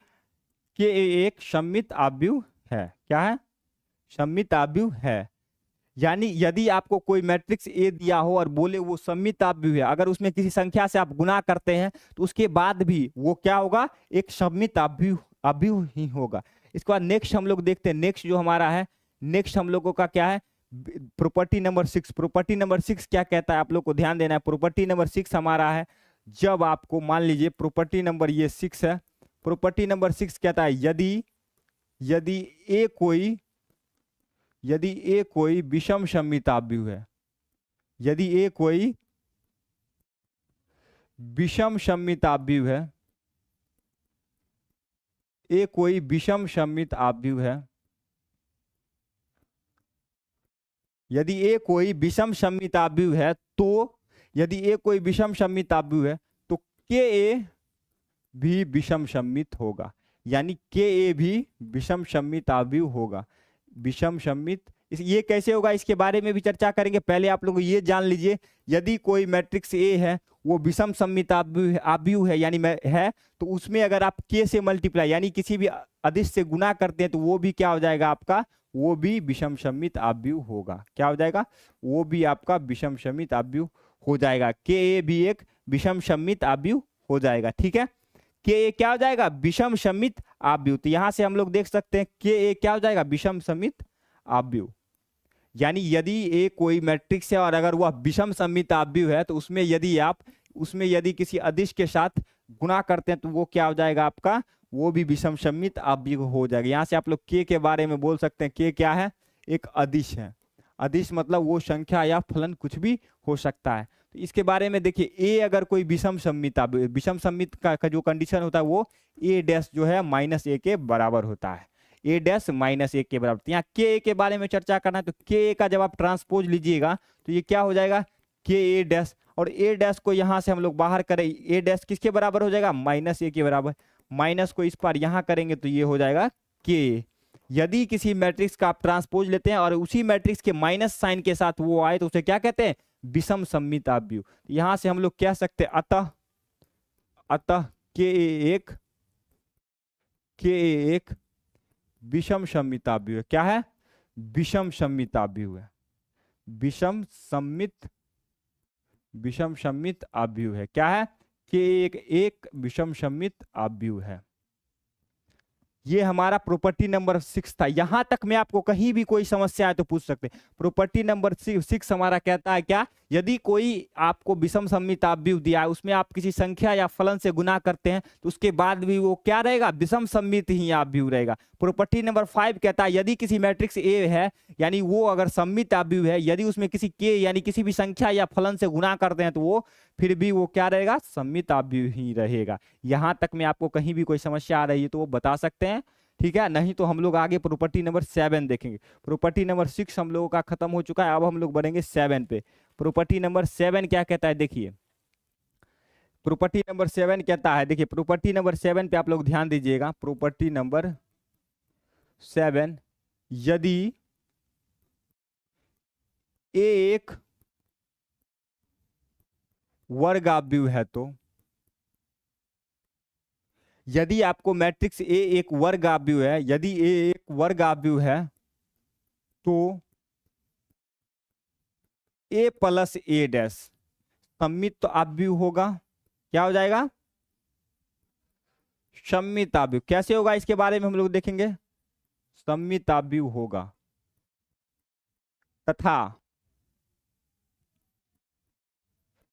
के एक सममित आव्यूह है। क्या है, सममित आव्यूह है। यानी यदि आपको कोई मैट्रिक्स ए दिया हो और बोले वो सममित आव्यूह है, अगर उसमें किसी संख्या से आप गुना करते हैं तो उसके बाद भी वो क्या होगा, एक सममित आव्यूह ही होगा, इसके बाद नेक्स्ट हम लोग देखते हैं, नेक्स्ट जो हमारा है, नेक्स्ट हम लोगों का क्या है, प्रॉपर्टी नंबर 6। प्रॉपर्टी नंबर 6 क्या कहता है, आप लोग को ध्यान देना है। प्रॉपर्टी नंबर 6 हमारा है, जब आपको मान लीजिए प्रॉपर्टी नंबर ये 6 है, प्रॉपर्टी नंबर 6 कहता है यदि ए कोई विषम सममिताव्यूह है, यदि ए कोई विषम सममिताव्यूह है, ए कोई विषम सममिताव्यूह है, यदि ए कोई विषम सममिताव्यूह है तो, यदि ए कोई विषम सममिताव्यूह है तो के ए भी विषम सममित होगा, यानी के ए भी विषम सममिताव्यूह होगा। विषम सममित ये कैसे होगा, इसके बारे में भी चर्चा करेंगे। पहले आप लोग ये जान लीजिए, यदि कोई मैट्रिक्स ए है वो विषम सममिताव्यूह है, यानी है, तो उसमें अगर आप के से मल्टीप्लाई यानी किसी भी अदिश से गुना करते हैं तो वो भी क्या हो जाएगा आपका, वो भी विषम सममिताव्यूह होगा। क्या हो जाएगा, वो भी आपका विषम सममिताव्यूह हो जाएगा। के ए भी एक विषम सममिताव्यूह हो जाएगा। ठीक है, के ए क्या हो जाएगा, विषम सममिताव्यूह। तो यहां से हम लोग देख सकते हैं के ए क्या हो जाएगा, विषम सममिताव्यूह। यानी यदि ए कोई मैट्रिक्स है और अगर वह विषम सममिताव्यूह है तो उसमें यदि किसी अदिश के साथ गुणा करते हैं तो वो क्या हो जाएगा आपका, वो भी विषम सममिताव्यूह हो जाएगा। यहाँ से आप लोग के बारे में बोल सकते हैं, के क्या है, एक अदिश है। अदिश मतलब वो संख्या या फलन कुछ भी हो सकता है। तो इसके बारे में देखिए, ए अगर कोई विषम सममिताव्यूह, विषम सममित का जो कंडीशन होता है वो ए डैश जो है -a के बराबर होता है, ए डैश -a के बराबर। तो यहाँ के के बारे में चर्चा करना है, तो के का जब आप ट्रांसपोज लीजिएगा तो ये क्या हो जाएगा, के ए डैश, और ए डैश को यहाँ से हम लोग बाहर करें, ए डैश किसके बराबर हो जाएगा, -a के बराबर। माइनस को इस पर यहाँ करेंगे तो ये हो जाएगा के। यदि किसी मैट्रिक्स का आप ट्रांसपोज लेते हैं और उसी मैट्रिक्स के माइनस साइन के साथ वो आए तो उसे क्या कहते हैं, विषम सममिताव्यूह। यहां से हम लोग कह सकते हैं अतः के एक विषम सममिताव्यूह है। क्या है, विषम सममिताव्यूह है, विषम सममिताव्यूह है। क्या है, के एक विषम सममिताव्यूह है। ये हमारा प्रॉपर्टी नंबर 6 था। यहां तक में आपको कहीं भी कोई समस्या है तो पूछ सकते हैं। प्रॉपर्टी नंबर 6 हमारा कहता है क्या, यदि कोई आपको विषम सममिताव्यूह दिया है, उसमें आप किसी संख्या या फलन से गुना करते हैं तो उसके बाद भी वो क्या रहेगा, विषम सममित ही आव्यूह रहेगा। प्रॉपर्टी नंबर 5 कहता है यदि किसी मैट्रिक्स ए है, यानी वो अगर सममिताव्यूह है, यदि उसमें किसी के यानी किसी भी संख्या या फलन से गुना करते हैं तो वो फिर भी वो क्या रहेगा, सममिताव्यूह ही रहेगा। यहां तक में आपको कहीं भी कोई समस्या आ रही है तो वो बता सकते हैं। ठीक है, नहीं तो हम लोग आगे प्रॉपर्टी नंबर 7 देखेंगे। प्रॉपर्टी नंबर 6 हम लोगों का खत्म हो चुका है, अब हम लोग बढ़ेंगे 7 पे। प्रॉपर्टी नंबर 7 क्या कहता है, देखिए प्रॉपर्टी नंबर 7 कहता है, देखिए प्रॉपर्टी नंबर 7 पे आप लोग ध्यान दीजिएगा। प्रॉपर्टी नंबर 7, यदि ए एक वर्गाव्यूह है तो, यदि आपको मैट्रिक्स ए एक वर्गाव्यूह है, यदि ए एक वर्गाव्यूह है तो ए प्लस ए डैश सममिताव्यूह होगा। क्या हो जाएगा, सममिताव्यूह। कैसे होगा इसके बारे में हम लोग देखेंगे, सममिताव्यूह होगा।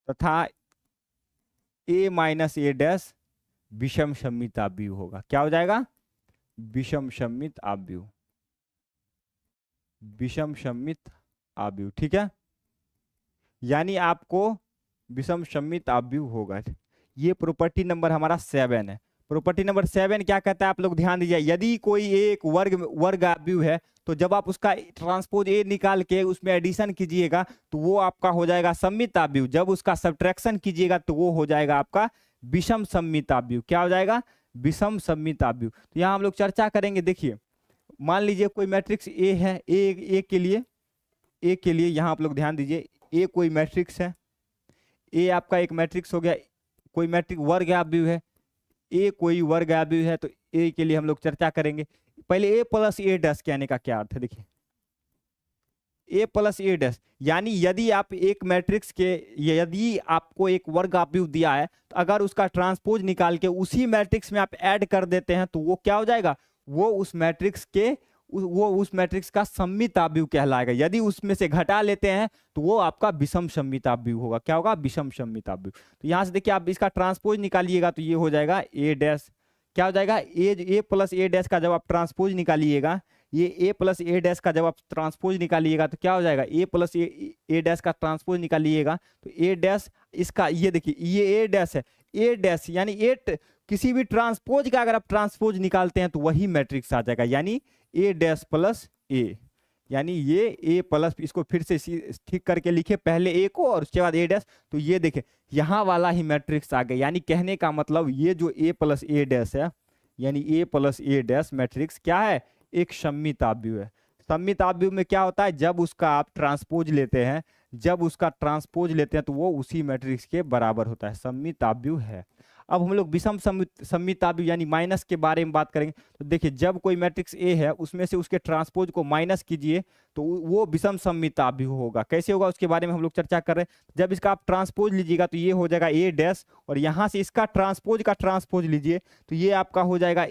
तथा ए माइनस ए डैश विषम सममिताव्यूह होगा। क्या हो जाएगा, विषम सममिताव्यूह, विषम सममिताव्यूह। ठीक है, यानी आपको विषम सममिताव्यूह होगा। ये प्रॉपर्टी नंबर हमारा 7 है। प्रॉपर्टी नंबर 7 क्या कहता है, आप लोग ध्यान दीजिए। यदि कोई एक वर्गाव्यूह है तो जब आप उसका ट्रांसपोज ए निकाल के उसमें एडिशन कीजिएगा तो वो आपका हो जाएगा सममिताव्यूह। जब उसका सब्ट्रैक्शन कीजिएगा तो वो हो जाएगा आपका विषम सममिताव्यूह। क्या हो जाएगा, विषम सममिताव्यूह। तो यहाँ हम लोग चर्चा करेंगे। देखिए मान लीजिए कोई मैट्रिक्स ए है, ए के लिए यहाँ आप लोग ध्यान दीजिए, ए कोई मैट्रिक्स है, ए आपका एक मैट्रिक्स हो गया, कोई मैट्रिक्स वर्गाव्यूह है, ए कोई वर्गाव्यूह है। तो ए के लिए हम लोग चर्चा करेंगे। पहले ए प्लस ए डैश कहने का क्या अर्थ है, देखिए ए प्लस ए डैश, यानी यदि आप एक मैट्रिक्स के, यदि आपको एक वर्गाव्यूह दिया है तो अगर उसका ट्रांसपोज निकाल के उसी मैट्रिक्स में आप ऐड कर देते हैं तो वो क्या हो जाएगा, वो उस मैट्रिक्स के वो उस मैट्रिक्स का सममिताभ्यु कहलाएगा। यदि उसमें से घटा लेते हैं तो वो आपका विषम सममिताभ्यु होगा। क्या होगा? विषम सममिताभ्यु। तो यहां से देखिए आप इसका ट्रांसपोज निकालिएगा तो ये हो जाएगा ए डैश। क्या हो जाएगा? ए प्लस ए डैश का जब आप ट्रांसपोज निकालिएगा, ये ए प्लस ए डैश का जब आप ट्रांसपोज निकालिएगा तो क्या हो जाएगा? ए प्लस ए डैश का ट्रांसपोज निकालिएगा तो ए डैश इसका, ये देखिए ये ए डैश है, ए डैश यानी किसी भी ट्रांसपोज का अगर आप ट्रांसपोज निकालते हैं तो वही मैट्रिक्स आ जाएगा, यानी ए डैश प्लस ए, यानी ये ए प्लस, इसको फिर से ठीक करके लिखे पहले ए को और उसके बाद ए डैश, तो ये देखे यहाँ वाला ही मैट्रिक्स आ गया। यानी कहने का मतलब ये जो ए प्लस ए डैश है, यानी ए प्लस ए डैश मैट्रिक्स क्या है? एक सममिताभ्यु है। सममिताभ्यु में क्या होता है? जब उसका आप ट्रांसपोज लेते हैं, जब उसका ट्रांसपोज लेते हैं तो वो उसी मैट्रिक्स के बराबर होता है, सममिताभ्यु है। अब हम लोग विषम सममिताभ्यु यानी माइनस के बारे में बात करेंगे। तो देखिए जब कोई मैट्रिक्स ए है उसमें से उसके ट्रांसपोज को माइनस कीजिए तो वो विषम सममिताभ्यु होगा। कैसे होगा उसके बारे में हम लोग चर्चा कर रहे हैं। जब इसका आप ट्रांसपोज लीजिएगा तो ये हो जाएगा ए डैश, और यहाँ से इसका ट्रांसपोज का ट्रांसपोज लीजिए तो ये आपका हो जाएगा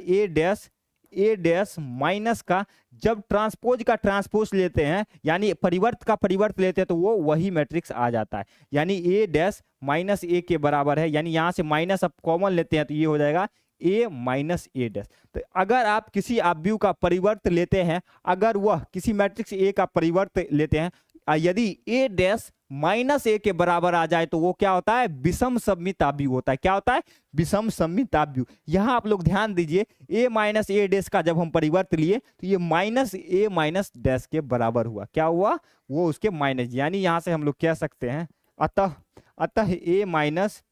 ए डैश माइनस का, जब ट्रांसपोज का ट्रांसपोज लेते हैं यानी परिवर्त का परिवर्त लेते हैं तो वो वही मैट्रिक्स आ जाता है। यानी ए डैश माइनस ए के बराबर है, यानी यहां से माइनस अब कॉमन लेते हैं तो ये हो जाएगा ए माइनस ए डैश। तो अगर आप किसी अवयव का परिवर्त लेते हैं, अगर वह किसी मैट्रिक्स ए का परिवर्त लेते हैं, यदि ए डैश माइनस ए के बराबर आ जाए तो वो क्या होता है? विषम सममिताभ्यु होता है। क्या होता है? विषम सममिताभ्यु। यहां आप लोग ध्यान दीजिए, ए माइनस ए डैश का जब हम परिवर्त लिए तो ये माइनस ए माइनस डैश के बराबर हुआ। क्या हुआ? वो उसके माइनस, यानी यहां से हम लोग कह सकते हैं अतः ए माइनस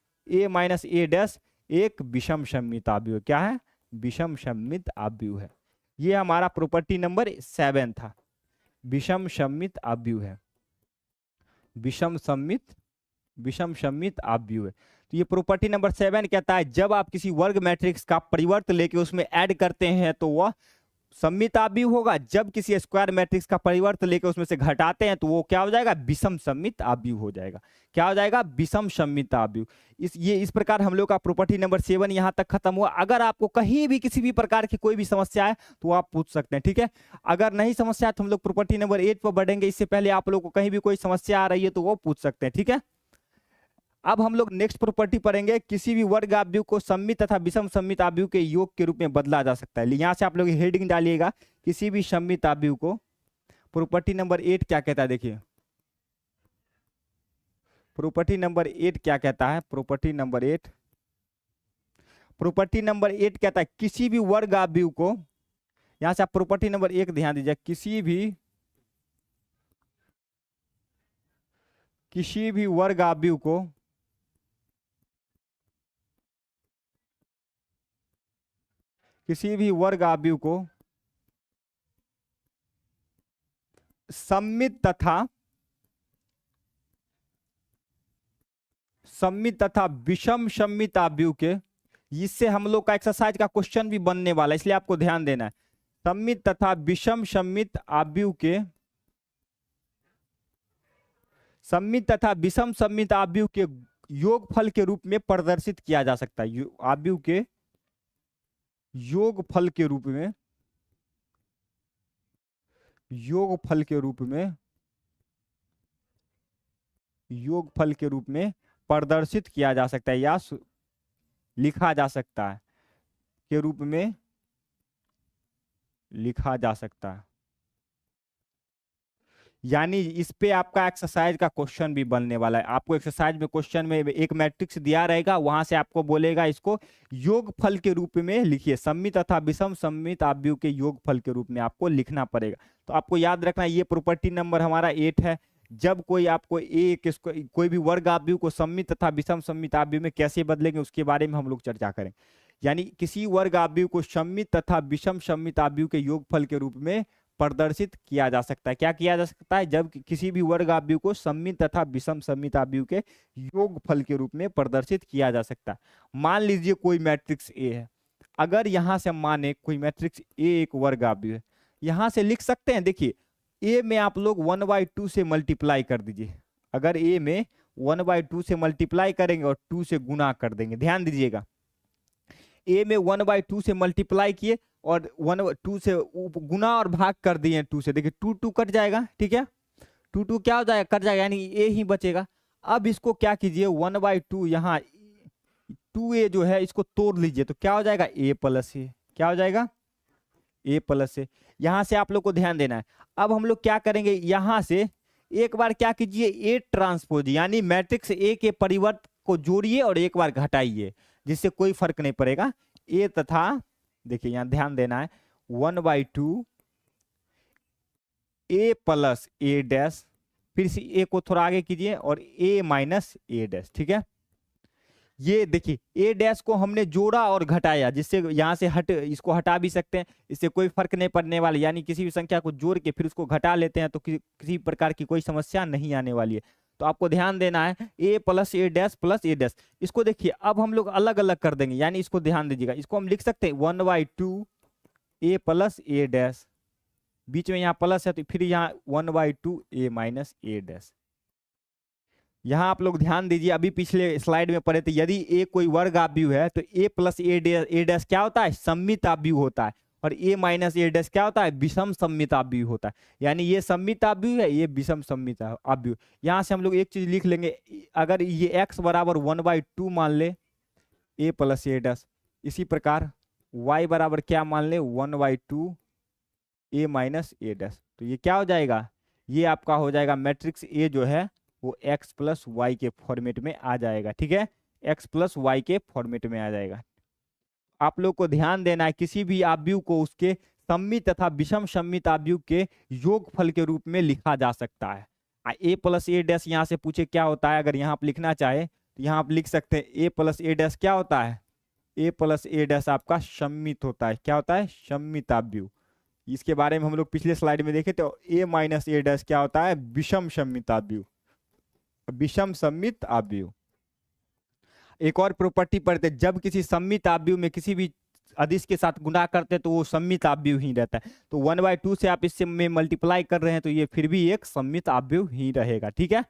ए डैश एक विषम सममिताभ्यु। क्या है? विषम सममिताभ्यु है। ये हमारा प्रॉपर्टी नंबर 7 था, विषम सममिताभ्यु है, विषम सममिताभ्यु है। तो ये प्रॉपर्टी नंबर 7 कहता है जब आप किसी वर्ग मैट्रिक्स का परिवर्त लेके उसमें ऐड करते हैं तो वह सममिताभ्यु होगा। जब किसी स्क्वायर मैट्रिक्स का परिवर्त लेके उसमें से घटाते हैं तो वो क्या हो जाएगा? विषम सममिताभ्यु हो जाएगा। क्या हो जाएगा? विषम सममिताभ्यु। इस प्रकार हम लोग का प्रॉपर्टी नंबर 7 यहाँ तक खत्म हुआ। अगर आपको कहीं भी किसी भी प्रकार की कोई भी समस्या है तो आप पूछ सकते हैं, ठीक है। अगर नहीं समस्या है तो हम लोग प्रॉपर्टी नंबर 8 पर बढ़ेंगे। इससे पहले आप लोग को कहीं भी कोई समस्या आ रही है तो वो पूछ सकते हैं, ठीक है। अब हम लोग नेक्स्ट प्रॉपर्टी पढ़ेंगे, किसी भी वर्ग अवयव को सममित तथा विषम सममित अवयव के योग के रूप में बदला जा सकता है। यहाँ से आप लोग हेडिंग डालिएगा, किसी भी सममित अवयव को। प्रॉपर्टी नंबर 8 क्या कहता है? देखिए प्रॉपर्टी नंबर 8 क्या कहता है? प्रॉपर्टी नंबर 8 कहता है किसी भी वर्ग अवयव को, यहां से आप प्रॉपर्टी नंबर 1 ध्यान दीजिए, किसी भी वर्ग अवयव को सममित तथा विषम सममित अवयव के, इससे हम लोग का एक्सरसाइज का क्वेश्चन भी बनने वाला है, इसलिए आपको ध्यान देना है। सममित तथा विषम सममित अवयव के, सममित तथा विषम सममित अवयव के योगफल के रूप में प्रदर्शित किया जा सकता है। अवयव के योगफल के रूप में, योगफल के रूप में प्रदर्शित किया जा सकता है या लिखा जा सकता है, के रूप में लिखा जा सकता है। यानी इस पे आपका एक्सरसाइज का क्वेश्चन भी बनने वाला है। आपको एक्सरसाइज में क्वेश्चन में एक मैट्रिक्स दिया रहेगा, वहां से आपको बोलेगा इसको योगफल के रूप में लिखिए, सममित तथा विषम सममित अवयव के योगफल के रूप में आपको लिखना पड़ेगा। तो आपको याद रखना ये प्रॉपर्टी नंबर हमारा 8 है। जब कोई आपको कोई भी वर्ग अवयव को सममित तथा विषम सममित अवयव में कैसे बदलेंगे उसके बारे में हम लोग चर्चा करेंगे। यानी किसी वर्ग अवयव को सममित तथा विषम सममित अवयव के योगफल के रूप में प्रदर्शित किया जा सकता है। क्या किया जा सकता है? जब किसी भी वर्ग अवयव को सममित तथा विषम सममित अवयव के योगफल के रूप में प्रदर्शित किया जा सकता है। मान लीजिए कोई मैट्रिक्स ए है, अगर यहां से माने कोई मैट्रिक्स ए एक वर्ग अवयव है, यहां से लिख सकते हैं, देखिए ए में आप लोग 1/2 से मल्टीप्लाई कर दीजिए। अगर ए में 1/2 से मल्टीप्लाई करेंगे और 2 से गुना कर देंगे, ध्यान दीजिएगा, ए में 1/2 से मल्टीप्लाई किए और 2 से गुना और भाग कर दिए 2 से, देखिए 2 कट जाएगा, ठीक है, 2 क्या हो जाएगा, कट जाएगा, यानी ए ही बचेगा। अब इसको क्या कीजिए, 1/2 यहाँ 2a जो है इसको तोड़ लीजिए, तो क्या हो जाएगा, a प्लस ए, क्या हो जाएगा, a प्लस ए। यहां से आप लोग को ध्यान देना है। अब हम लोग क्या करेंगे, यहां से एक बार क्या कीजिए, ए ट्रांसपोज यानी मैट्रिक्स ए के परिवर्त को जोड़िए और एक बार घटाइए, जिससे कोई फर्क नहीं पड़ेगा। ए तथा, देखिए यहां ध्यान देना है, 1/2 ए प्लस ए डैश, फिर से ए को थोड़ा आगे कीजिए और ए माइनस ए डैश, ठीक है। ये देखिए ए डैश को हमने जोड़ा और घटाया, जिससे यहां से इसको हटा भी सकते हैं, इससे कोई फर्क नहीं पड़ने वाला, यानी किसी भी संख्या को जोड़ के फिर उसको घटा लेते हैं तो किसी प्रकार की कोई समस्या नहीं आने वाली है। तो आपको ध्यान देना है, ए प्लस ए डैश प्लस ए डैश। इसको देखिए अब हम लोग अलग अलग कर देंगे, यानी इसको ध्यान दीजिएगा, इसको हम लिख सकते हैं 1/2 ए प्लस ए डैश, बीच में यहाँ प्लस है तो फिर यहाँ 1/2 ए माइनस ए डैश। यहाँ आप लोग ध्यान दीजिए, अभी पिछले स्लाइड में पढ़े थे, यदि ए कोई वर्ग आव्यूह है तो ए प्लस ए डैश क्या होता है, सममित आव्यूह होता है, और ए माइनस ए डैश क्या होता है, विषम सममित आव्यूह होता है। यानी ये सममित आव्यूह है, ये विषम सममित आव्यूह। यहाँ से हम लोग एक चीज लिख लेंगे, अगर ये x बराबर 1/2 मान ले ए प्लस ए डैश, इसी प्रकार y बराबर क्या मान ले, 1/2 ए माइनस ए डैश, तो ये क्या हो जाएगा, ये आपका हो जाएगा मैट्रिक्स ए जो है वो x प्लस वाई के फॉर्मेट में आ जाएगा, ठीक है, x प्लस वाई के फॉर्मेट में आ जाएगा। आप लोग को ध्यान देना है, किसी भी आव्यूह को उसके सममित तथा विषम सममित आव्यूह के योगफल के रूप में लिखा जा सकता है। ए प्लस ए डैश यहाँ से पूछे क्या होता है, अगर यहाँ आप लिखना चाहे तो यहाँ आप लिख सकते हैं ए प्लस ए डैश क्या होता है, ए प्लस ए डैश आपका सममित होता है, क्या होता है, सममित आव्यूह। इसके बारे में हम लोग पिछले स्लाइड में देखे तो ए माइनस ए डैश क्या होता है, विषम सममित आव्यूह, विषम सममित आव्यूह। एक और प्रॉपर्टी पढ़ते, जब किसी सममित आव्यूह में किसी भी अदिश के साथ गुणा करते तो वो सममित आव्यूह ही रहता है। तो 1/2 से आप इससे में मल्टीप्लाई कर रहे हैं तो ये फिर भी एक सममित आव्यूह ही रहेगा, ठीक है।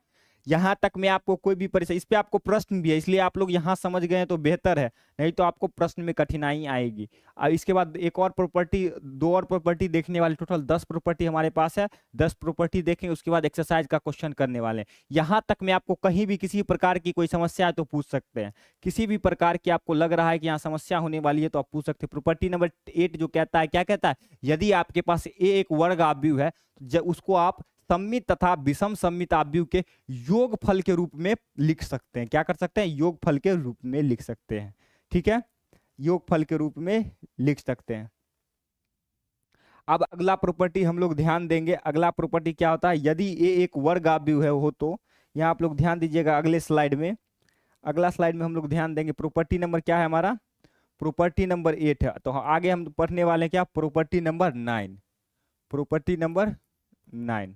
यहाँ तक में आपको कोई भी परेशानी, इस पे आपको प्रश्न भी है, इसलिए आप लोग यहाँ समझ गए तो बेहतर है, नहीं तो आपको प्रश्न में कठिनाई आएगी। अब इसके बाद एक और प्रॉपर्टी, 2 और प्रॉपर्टी देखने वाले, टोटल 10 प्रॉपर्टी हमारे पास है, 10 प्रॉपर्टी देखेंगे, उसके बाद एक्सरसाइज का क्वेश्चन करने वाले हैं। यहाँ तक में आपको कहीं भी किसी प्रकार की कोई समस्या है तो पूछ सकते हैं, किसी भी प्रकार की आपको लग रहा है कि यहाँ समस्या होने वाली है तो आप पूछ सकते हैं। प्रॉपर्टी नंबर 8 जो कहता है, क्या कहता है, यदि आपके पास ए एक वर्ग आव्यूह है उसको आप सममित तथा विषम सममित आव्यूह के योगफल के रूप में लिख सकते हैं। क्या कर सकते हैं, योगफल के रूप में लिख सकते हैं, ठीक है, योगफल के रूप में लिख सकते हैं। अब अगला प्रॉपर्टी हम लोग ध्यान देंगे, अगला प्रॉपर्टी क्या होता है, यदि ए एक वर्ग आव्यूह है हो तो, यहाँ आप लोग ध्यान दीजिएगा अगले स्लाइड में, अगला स्लाइड में हम लोग ध्यान देंगे। प्रॉपर्टी नंबर क्या है हमारा, प्रॉपर्टी नंबर 8 है, तो आगे हम पढ़ने वाले हैं क्या, property number 9, property number 9।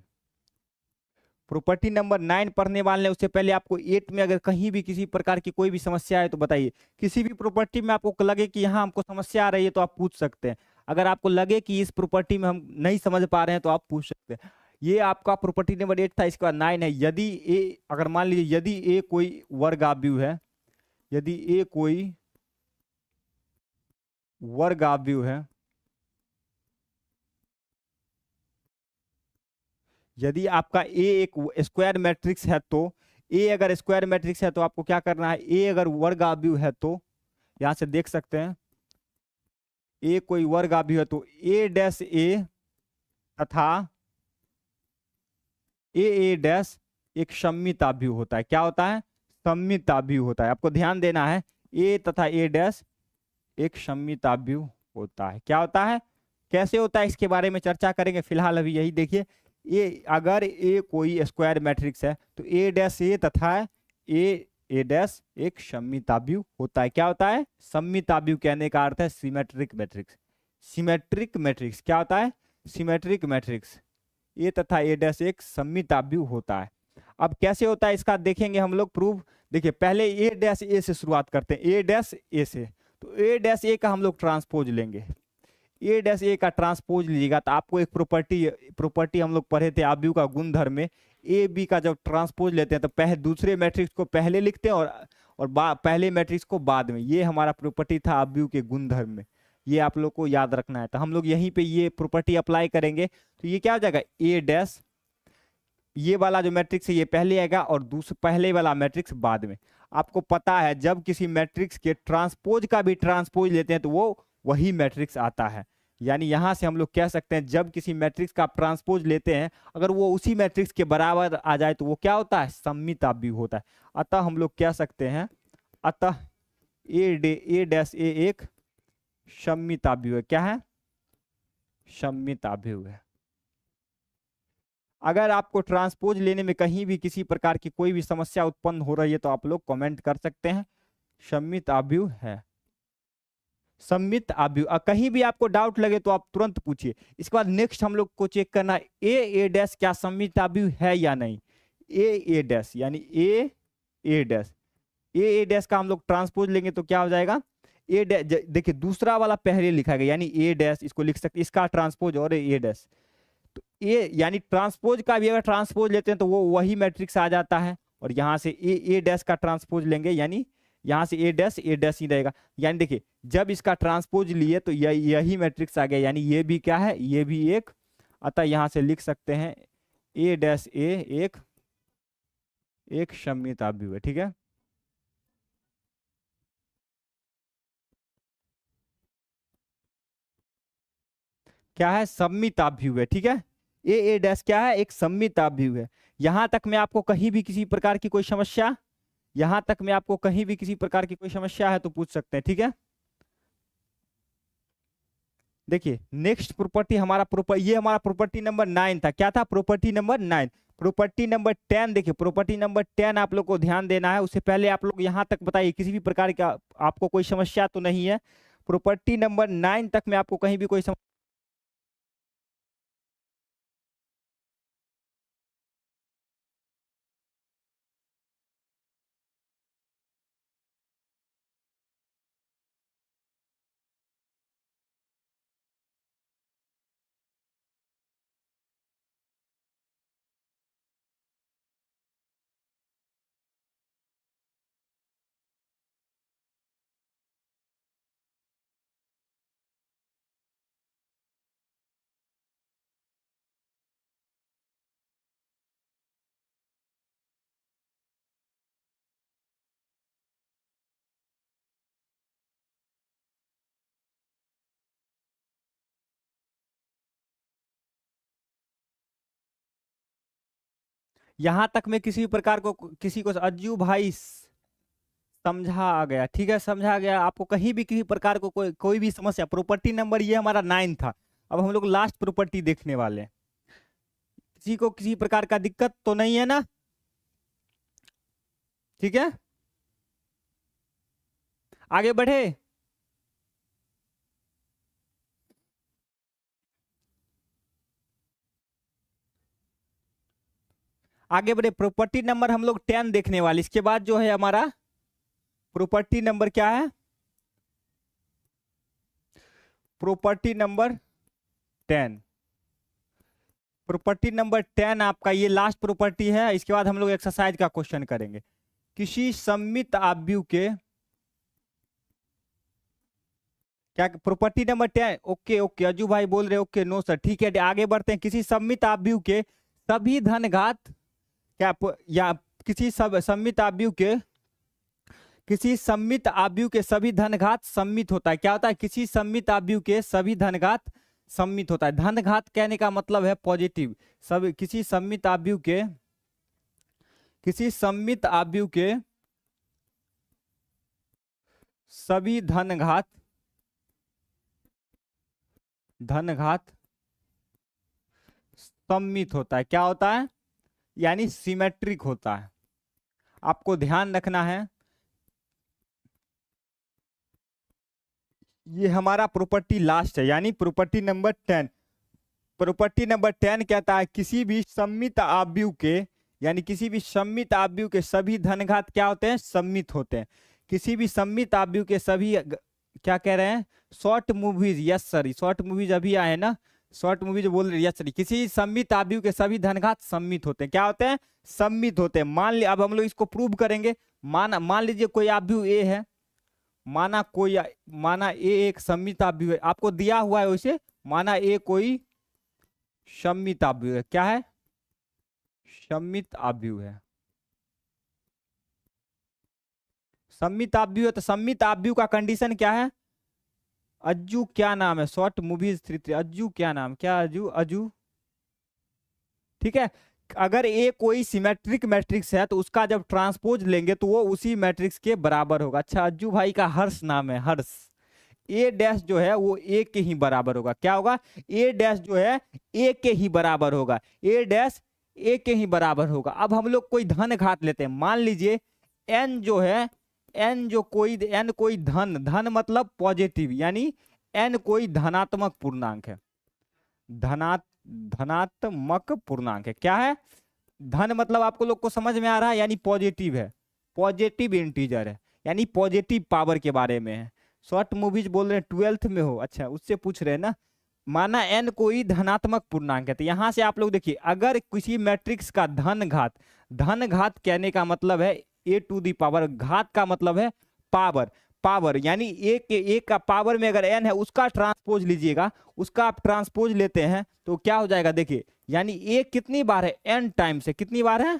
Property number 9 पढ़ने वाले, उससे पहले आपको 8 में अगर कहीं भी किसी प्रकार की कोई भी समस्या है तो बताइए। किसी भी प्रॉपर्टी में आपको लगे कि यहाँ हमको समस्या आ रही है तो आप पूछ सकते हैं, अगर आपको लगे कि इस प्रॉपर्टी में हम नहीं समझ पा रहे हैं तो आप पूछ सकते हैं। ये आपका प्रॉपर्टी नंबर 8 था, इसके बाद 9 है, यदि ए, अगर मान लीजिए यदि ए कोई वर्ग आव्यूह है, यदि ए कोई वर्ग आव्यूह है, यदि आपका ए एक स्क्वायर मैट्रिक्स है तो, ए अगर स्क्वायर मैट्रिक्स है तो आपको क्या करना है, ए अगर वर्ग आव्यूह है तो यहां से देख सकते हैं, ए कोई वर्ग आव्यूह है तो ए डैश ए तथा ए डैश एक सममित आव्यूह होता है। क्या होता है, सममित आव्यूह होता है। आपको ध्यान देना है, ए तथा ए डैश एक सममित आव्यूह होता है। क्या होता है, कैसे होता है, इसके बारे में चर्चा करेंगे, फिलहाल अभी यही देखिए। ए अगर ए कोई स्क्वायर मैट्रिक्स है तो ए डैश ए तथा ए डैश एक सममित आव्यूह होता है। क्या होता है, सममित आव्यूह कहने का अर्थ है सिमेट्रिक मैट्रिक्स, सिमेट्रिक मैट्रिक्स। क्या होता है, सिमेट्रिक मैट्रिक्स, ए तथा ए डैश एक सममित आव्यूह होता है। अब कैसे होता है इसका देखेंगे हम लोग प्रूफ। देखिए पहले ए डैश ए से शुरुआत करते हैं, ए डैश ए से, तो ए डैश ए का हम लोग ट्रांसपोज लेंगे, ए डैश ए का ट्रांसपोज लीजिएगा तो आपको एक प्रॉपर्टी हम लोग पढ़े थे आव्यूह का गुणधर्म में, ए बी का जब ट्रांसपोज लेते हैं तो पहले दूसरे मैट्रिक्स को पहले लिखते हैं और पहले मैट्रिक्स को बाद में। ये हमारा प्रॉपर्टी था आव्यूह के गुणधर्म में, ये आप लोग को याद रखना है। तो हम लोग यहीं पे ये प्रॉपर्टी अप्लाई करेंगे तो ये क्या हो जाएगा, ए डैश, ये वाला जो मैट्रिक्स है ये पहले आएगा और दूसरा पहले वाला मैट्रिक्स बाद में। आपको पता है जब किसी मैट्रिक्स के ट्रांसपोज का भी ट्रांसपोज लेते हैं तो वो वही मैट्रिक्स आता है। यानी यहां से हम लोग कह सकते हैं जब किसी मैट्रिक्स का ट्रांसपोज लेते हैं अगर वो उसी मैट्रिक्स के बराबर आ जाए तो वो क्या होता है, सममिताभ्यू होता है। अतः हम लोग कह सकते हैं अतः ए डैश ए एक सममिताभ्यू है। क्या है, सममिताभ्यू है। अगर आपको ट्रांसपोज लेने में कहीं भी किसी प्रकार की कोई भी समस्या उत्पन्न हो रही है तो आप लोग कमेंट कर सकते हैं, सममिताभ्यू है, सममिताभ्यू। कहीं भी आपको डाउट लगे तो आप तुरंत पूछिए। इसके बाद नेक्स्ट हम लोग को चेक करना है ए डैश क्या सममिताभ्यू है या नहीं। ए डैश यानी ए डैश, ए डैश का हम लोग ट्रांसपोज लेंगे तो क्या हो जाएगा, ए डैश, देखिए दूसरा वाला पहले लिखा गया यानी ए डैश, इसको लिख सकते इसका ट्रांसपोज और ए डैश। तो ए यानी ट्रांसपोज का भी अगर ट्रांसपोज लेते हैं तो वो वही मैट्रिक्स आ जाता है और यहाँ से ए डैश का ट्रांसपोज लेंगे यानी यहाँ से ए डैश ही रहेगा। यानी देखिए जब इसका ट्रांसपोज लिए तो यही मैट्रिक्स आ गया यानी ये भी क्या है, ये भी एक। अतः यहाँ से लिख सकते हैं ए डैश ए एक सममिताभ्यू है। ठीक है, क्या है, सममिताभ्यू है। ठीक है, ए डैश क्या है, एक सममिताभ्यू है। यहां तक में आपको कहीं भी किसी प्रकार की कोई समस्या, यहां तक में आपको कहीं भी किसी प्रकार की कोई समस्या है तो पूछ सकते हैं। ठीक है, देखिए नेक्स्ट प्रॉपर्टी हमारा ये हमारा प्रॉपर्टी नंबर 9 था। क्या था, प्रॉपर्टी नंबर 9। प्रॉपर्टी नंबर 10 देखिए, प्रॉपर्टी नंबर 10 आप लोग को ध्यान देना है। उससे पहले आप लोग यहां तक बताइए किसी भी प्रकार का आपको कोई समस्या तो नहीं है। प्रॉपर्टी नंबर 9 तक में आपको कहीं भी कोई यहां तक में किसी प्रकार को किसी को अज्जू भाई समझा आ गया। ठीक है, समझा आ गया। आपको कहीं भी किसी प्रकार को कोई भी समस्या, प्रॉपर्टी नंबर ये हमारा 9 था। अब हम लोग लास्ट प्रॉपर्टी देखने वाले हैं। किसी को किसी प्रकार का दिक्कत तो नहीं है ना, ठीक है, आगे बढ़े। आगे बढ़े, प्रॉपर्टी नंबर हम लोग 10 देखने वाले। इसके बाद जो है हमारा प्रॉपर्टी नंबर क्या है, प्रॉपर्टी नंबर 10। प्रॉपर्टी नंबर 10 आपका ये लास्ट प्रॉपर्टी है। इसके बाद हम लोग एक्सरसाइज का क्वेश्चन करेंगे। किसी सममित आव्यूह के, क्या प्रॉपर्टी नंबर 10, ओके ओके अजू भाई बोल रहे ओके, नो सर, ठीक है आगे बढ़ते हैं। किसी सममित आव्यूह के सभी धनघात, क्या या किसी सममित आव्यूह के, किसी सममित आव्यूह के सभी धनघात सममित होता है। क्या होता है, किसी सममित आव्यूह के सभी धनघात सममित होता है। धनघात कहने का मतलब है पॉजिटिव। सब किसी सममित आव्यूह के, किसी सममित आव्यूह के सभी धनघात सममित होता है। क्या होता है, यानी सिमेट्रिक होता है। आपको ध्यान रखना है, ये हमारा प्रॉपर्टी लास्ट है यानी प्रॉपर्टी नंबर 10। प्रॉपर्टी नंबर 10 कहता है किसी भी सममित आव्यूह के, यानी किसी भी सममित आव्यूह के सभी धनघात क्या होते हैं, सममित होते हैं। किसी भी सममित आव्यूह के सभी, क्या कह रहे हैं, short movies, yes sir, short movies अभी आए ना, शॉर्ट मूवीज बोल रहे, यस सर। किसी सममित आव्यूह के सभी धनघात सममित होते हैं। क्या होते हैं, सममित होते हैं। मान ली, अब हम लोग इसको प्रूव करेंगे। मान लीजिए कोई आव्यूह ए है, माना ए एक सममिताभ्यु है, आपको दिया हुआ है वैसे, माना ए कोई सममिताभ्यु है। क्या है? सममिताभ्यु है। सममिताभ्यु है तो सममिताभ्यु का कंडीशन क्या है? अज्जू क्या नाम है? शॉर्ट मूवीज 3 अज्जू क्या नाम? क्या अज्जू? अज्जू, ठीक है। अगर ए कोई सिमेट्रिक मैट्रिक्स है तो उसका जब ट्रांसपोज लेंगे तो वो उसी मैट्रिक्स के बराबर होगा। अच्छा, अज्जू भाई का हर्ष नाम है, हर्ष। ए डैश जो है वो ए के ही बराबर होगा। क्या होगा? ए डैश जो है ए के ही बराबर होगा। ए डैश ए के ही बराबर होगा। अब हम लोग कोई धन घात लेते हैं। मान लीजिए एन जो है, एन कोई धन मतलब पॉजिटिव, यानी एन कोई धनात्मक पूर्णांक है। धनात्मक पूर्णांक है। क्या है? धन मतलब आपको लोग को समझ में आ रहा है, यानी पॉजिटिव है, पॉजिटिव इंटीजर है, यानी पॉजिटिव पावर के बारे में है। शॉर्ट मूवीज बोल रहे हैं, 12th में हो, अच्छा उससे पूछ रहे हैं ना। माना एन कोई धनात्मक पूर्णांक है, तो यहां से आप लोग देखिए, अगर किसी मैट्रिक्स का धन घात कहने का मतलब है ए टू दी पावर, घात का मतलब है पावर, यानी ए का पावर में अगर एन है उसका ट्रांसपोज लीजिएगा, उसका आप ट्रांसपोज लेते हैं तो क्या हो जाएगा? देखिए, यानी ए कितनी बार है? एन टाइम्स है। कितनी बार है?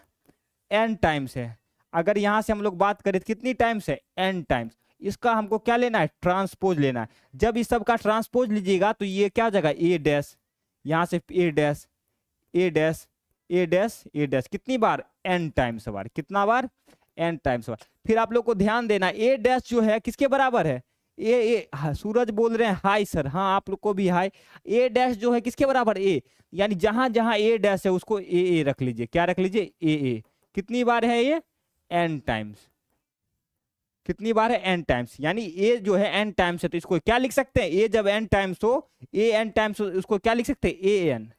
एन टाइम्स है। अगर यहां से हम लोग बात करें तो कितनी टाइम्स है? N times. इसका हमको क्या लेना है? ट्रांसपोज लेना है। जब इस सब का ट्रांसपोज लीजिएगा तो ये क्या हो जाएगा? ए डैश, यहां से ए डैश, ए डैश, ए डैश, ए डैश, कितनी बार? एन टाइम्स बार। कितना बार? एन टाइम्स बार। फिर आप लोग को ध्यान देना, ए डैश जो है किसके बराबर है? हाँ, सूरज बोल रहे हैं हाई सर, हाँ आप लोग को भी हाई। ए डैश जो है किसके बराबर? ए, यानी जहां जहां ए डैश है उसको ए रख लीजिए। क्या रख लीजिए? ए। कितनी बार है ये? N times. कितनी बार है? N times. यानी ए जो है एन टाइम्स है, तो इसको क्या लिख सकते हैं? ए जब एन टाइम्स हो, ए एन टाइम्स हो, उसको क्या लिख सकते हैं? A N.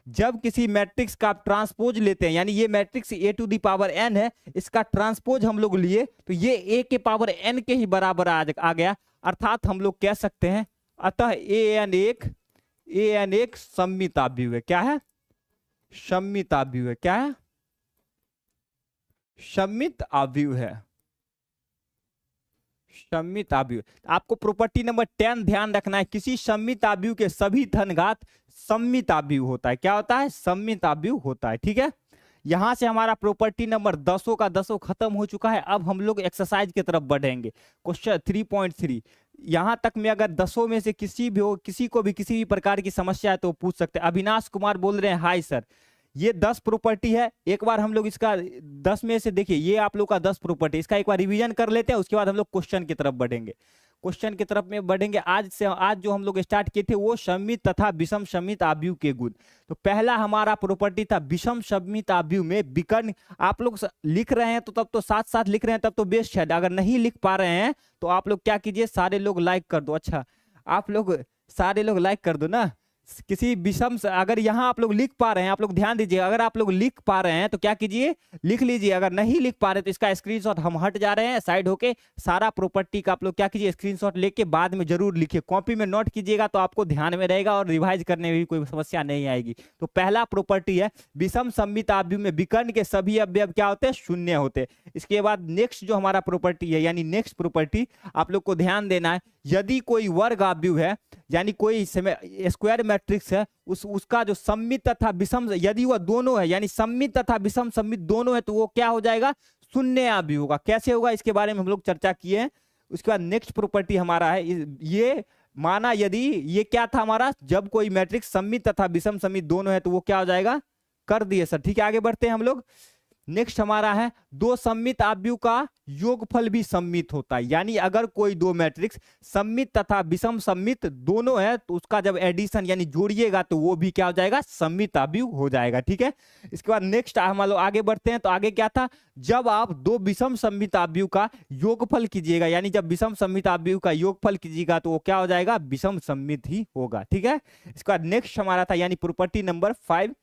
जब किसी मैट्रिक्स का आप ट्रांसपोज लेते हैं, यानी ये matrix A to the power n है, इसका ट्रांसपोज हम लोग लिए तो ये ए के पावर एन के ही बराबर आ गया। अर्थात हम लोग कह सकते हैं, अतः ए एन एक सममिताभ्यु है। क्या है? सममिताभ्यु है। क्या है? सममिताभ्यु है। सममिताभ्यु। आपको प्रॉपर्टी नंबर 10 ध्यान रखना है, किसी सममिताभ्यु के सभी धनघात सममिताभ्यु होता है। क्या होता है? सममिताभ्यु होता है। ठीक है, यहां से हमारा प्रॉपर्टी नंबर 10 का 10 खत्म हो चुका है। अब हम लोग एक्सरसाइज की तरफ बढ़ेंगे। क्वेश्चन 3.3, यहां तक में अगर 10 में से किसी को भी किसी भी प्रकार की समस्या है तो पूछ सकते हैं। अविनाश कुमार बोल रहे हैं हाय सर, ये 10 प्रॉपर्टी है। एक बार हम लोग इसका 10 में से देखिए, ये आप लोग का 10 प्रॉपर्टी, इसका एक बार रिवीजन कर लेते हैं, उसके बाद हम लोग क्वेश्चन की तरफ बढ़ेंगे। क्वेश्चन की तरफ में बढ़ेंगे। आज जो हम लोग स्टार्ट किए थे वो सममित तथा विषम सममित आव्यूह के गुण। तो पहला हमारा प्रॉपर्टी था विषम सममित आव्यूह में विकर्ण। आप लोग लिख रहे हैं तो तब तो साथ साथ लिख रहे हैं तब तो बेस्ट है। अगर नहीं लिख पा रहे हैं तो आप लोग क्या कीजिए, सारे लोग लाइक कर दो। अच्छा, आप लोग सारे लोग लाइक कर दो ना। किसी विषम, अगर यहाँ आप लोग लिख पा रहे हैं, आप लोग ध्यान दीजिए, अगर आप लोग लिख पा रहे हैं तो क्या कीजिए, लिख लीजिए। अगर नहीं लिख पा रहे तो इसका स्क्रीनशॉट, हम हट जा रहे हैं साइड होके, सारा प्रॉपर्टी का आप लोग क्या कीजिए, स्क्रीनशॉट लेके बाद में जरूर लिखिए। कॉपी में नोट कीजिएगा तो आपको ध्यान में रहेगा और रिवाइज करने में भी कोई समस्या नहीं आएगी। तो पहला प्रॉपर्टी है विषम सममित आव्यूह में विकर्ण के सभी अवयव क्या होते हैं, शून्य होते हैं। इसके बाद नेक्स्ट जो हमारा प्रॉपर्टी है, यानी नेक्स्ट प्रॉपर्टी आप लोग को ध्यान देना है, यदि कोई वर्ग आव्यूह है, यानी कोई स्क्वायर मैट्रिक्स है, उसका जो सममित तथा विषम, यदि वह दोनों है, यानी सममित तथा विषम सममित दोनों है, तो वो क्या हो जाएगा, शून्य आव्यूह होगा। कैसे होगा इसके बारे में हम लोग चर्चा किए हैं। उसके बाद नेक्स्ट प्रॉपर्टी हमारा है, ये माना यदि ये क्या था हमारा, जब कोई मैट्रिक्स सममित तथा विषम सममित दोनों है तो वो क्या हो जाएगा, कर दिए सर। ठीक है, आगे बढ़ते हैं हम लोग। नेक्स्ट हमारा है दो सममित आव्यूह का योगफल भी सममित होता है। यानी अगर कोई दो मैट्रिक्स सममित तथा विषम सममित दोनों है तो उसका जब एडिशन यानी जोड़िएगा तो वो भी क्या हो जाएगा, सममित आव्यूह हो जाएगा। ठीक है, इसके बाद नेक्स्ट हम लोग आगे बढ़ते हैं। तो आगे क्या था, जब आप दो विषम सममित आव्यूह का योगफल कीजिएगा, यानी जब विषम सममित आव्यूह का योगफल कीजिएगा तो वो क्या हो जाएगा, विषम सममित ही होगा। ठीक है, इसके बाद नेक्स्ट हमारा था यानी प्रॉपर्टी नंबर 5।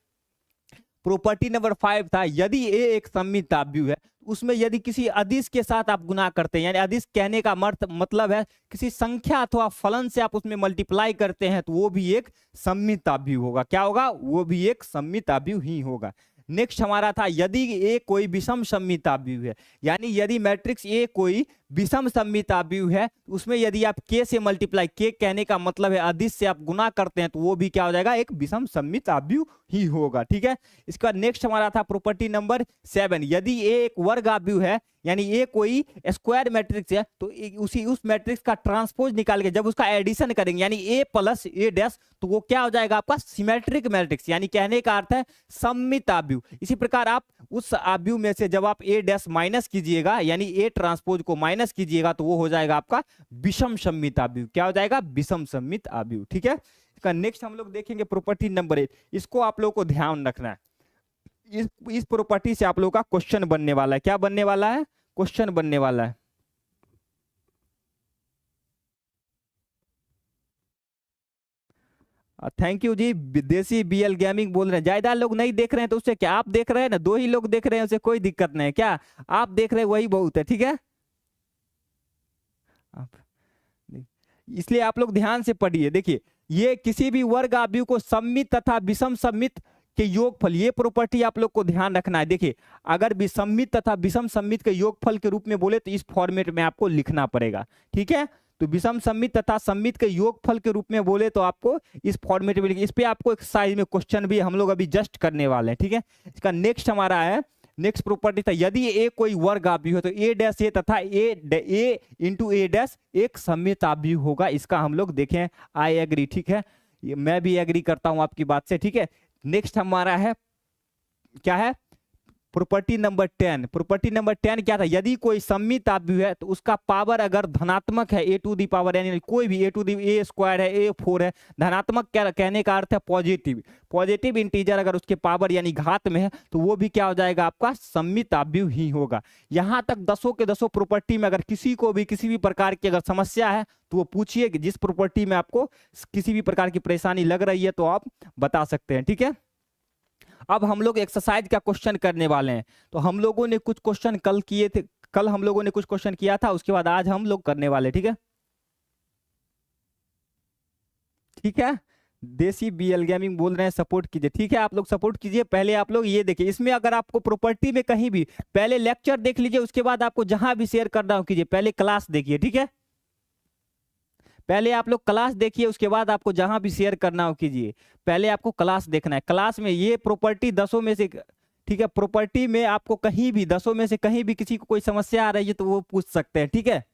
प्रॉपर्टी नंबर 5 था, यदि ए एक सममित आव्यूह है, उसमें यदि किसी अदिश के साथ आप गुना करते हैं, यानी अदिश कहने का मतलब है किसी संख्या अथवा फलन से आप उसमें मल्टीप्लाई करते हैं, तो वो भी एक सममित आव्यूह होगा। क्या होगा, वो भी एक सममित आव्यूह ही होगा। नेक्स्ट हमारा था, यदि ए कोई विषम सममित आव्यूह है, यानी यदि मैट्रिक्स ए कोई विषम सममित आव्यूह है, उसमें यदि आप के से मल्टीप्लाई, के कहने का मतलब है अधिस से आप गुना करते हैं, तो वो भी क्या हो जाएगा, एक विषम सममित आव्यूह ही होगा। ठीक है, इसका नेक्स्ट हमारा था प्रॉपर्टी नंबर 7, यदि ए एक वर्ग आव्यूह है, यानी ए कोई स्क्वायर मैट्रिक्स है, तो उस मैट्रिक्स का ट्रांसपोज निकाल के जब उसका एडिशन करेंगे, यानी ए प्लस ए डैश, तो वो क्या हो जाएगा आपका सिमेट्रिक मैट्रिक्स, यानी कहने का अर्थ है सममित आव्यूह। इसी प्रकार आप उस आव्यूह में से जब आप ए डैश माइनस कीजिएगा, यानी ए ट्रांसपोज को माइनस कीजिएगा, तो वो हो जाएगा आपका विषम सममित आव्यूह। क्या हो जाएगा, विषम सममित आव्यूह। ठीक है, इसका नेक्स्ट हम लोग देखेंगे प्रॉपर्टी नंबर 8, इसको आप लोगों को ध्यान रखना है। इस प्रॉपर्टी से आप लोगों का क्वेश्चन बनने वाला है। क्या बनने वाला है, क्वेश्चन बनने वाला है। थैंक यू जी, विदेशी बीएल गेमिंग बोल रहे हैं, ज्यादा लोग नहीं देख रहे हैं तो उससे क्या, आप देख रहे हैं ना, 2 ही लोग देख रहे हैं, उससे कोई दिक्कत नहीं है, क्या आप देख रहे हैं वही बहुत है। ठीक है, इसलिए आप लोग ध्यान से पढ़िए। देखिए, ये किसी भी वर्ग आव्यूह को सममित तथा विषम सममित के योगफल, ये प्रॉपर्टी आप लोग को ध्यान रखना है। देखिए, अगर विसम्मित तथा विषम सममित के योगफल के रूप में बोले तो इस फॉर्मेट में आपको लिखना पड़ेगा। ठीक है, तो विषम सममित तथा सममित के योगफल के रूप में बोले तो आपको इस फॉर्मेट में, इस पे आपको एक्सरसाइज में क्वेश्चन भी हम लोग अभी जस्ट करने वाले हैं। ठीक है, इसका नेक्स्ट हमारा है, नेक्स्ट प्रॉपर्टी था, यदि ए कोई वर्ग आव्यूह है तो ए डैश ए तथा ए इंटू ए डैश एक सममित आव्यूह होगा। इसका हम लोग देखें, आई एग्री। ठीक है, मैं भी एग्री करता हूं आपकी बात से। ठीक है, नेक्स्ट हमारा है, क्या है, प्रॉपर्टी नंबर 10। प्रॉपर्टी नंबर 10 क्या था, यदि कोई सममित आव्यूह है तो उसका पावर अगर धनात्मक है, ए टू दी पावर, यानी कोई भी ए टू दी, ए स्क्वायर है, ए 4 है, धनात्मक क्या कहने का अर्थ है, पॉजिटिव, पॉजिटिव इंटीजर अगर उसके पावर यानी घात में है, तो वो भी क्या हो जाएगा, आपका सममित आव्यूह ही होगा। यहां तक 10 के 10 प्रॉपर्टी में अगर किसी को भी किसी भी प्रकार की अगर समस्या है तो वो पूछिए, कि जिस प्रॉपर्टी में आपको किसी भी प्रकार की परेशानी लग रही है तो आप बता सकते हैं। ठीक है, अब हम लोग एक्सरसाइज का क्वेश्चन करने वाले हैं। तो हम लोगों ने कुछ क्वेश्चन कल किए थे, कल हम लोगों ने कुछ क्वेश्चन किया था, उसके बाद आज हम लोग करने वाले। ठीक है, ठीक है, देसी बीएल गेमिंग बोल रहे हैं सपोर्ट कीजिए। ठीक है, आप लोग सपोर्ट कीजिए। पहले आप लोग ये देखिए, इसमें अगर आपको प्रॉपर्टी में कहीं भी, पहले लेक्चर देख लीजिए, उसके बाद आपको जहां भी शेयर करना हो कीजिए, पहले क्लास देखिए। ठीक है, पहले आप लोग क्लास देखिए, उसके बाद आपको जहां भी शेयर करना हो कीजिए। पहले आपको क्लास देखना है, क्लास में ये प्रॉपर्टी 10 में से, ठीक है, प्रॉपर्टी में आपको कहीं भी 10 में से कहीं भी किसी को कोई समस्या आ रही है तो वो पूछ सकते हैं। ठीक है,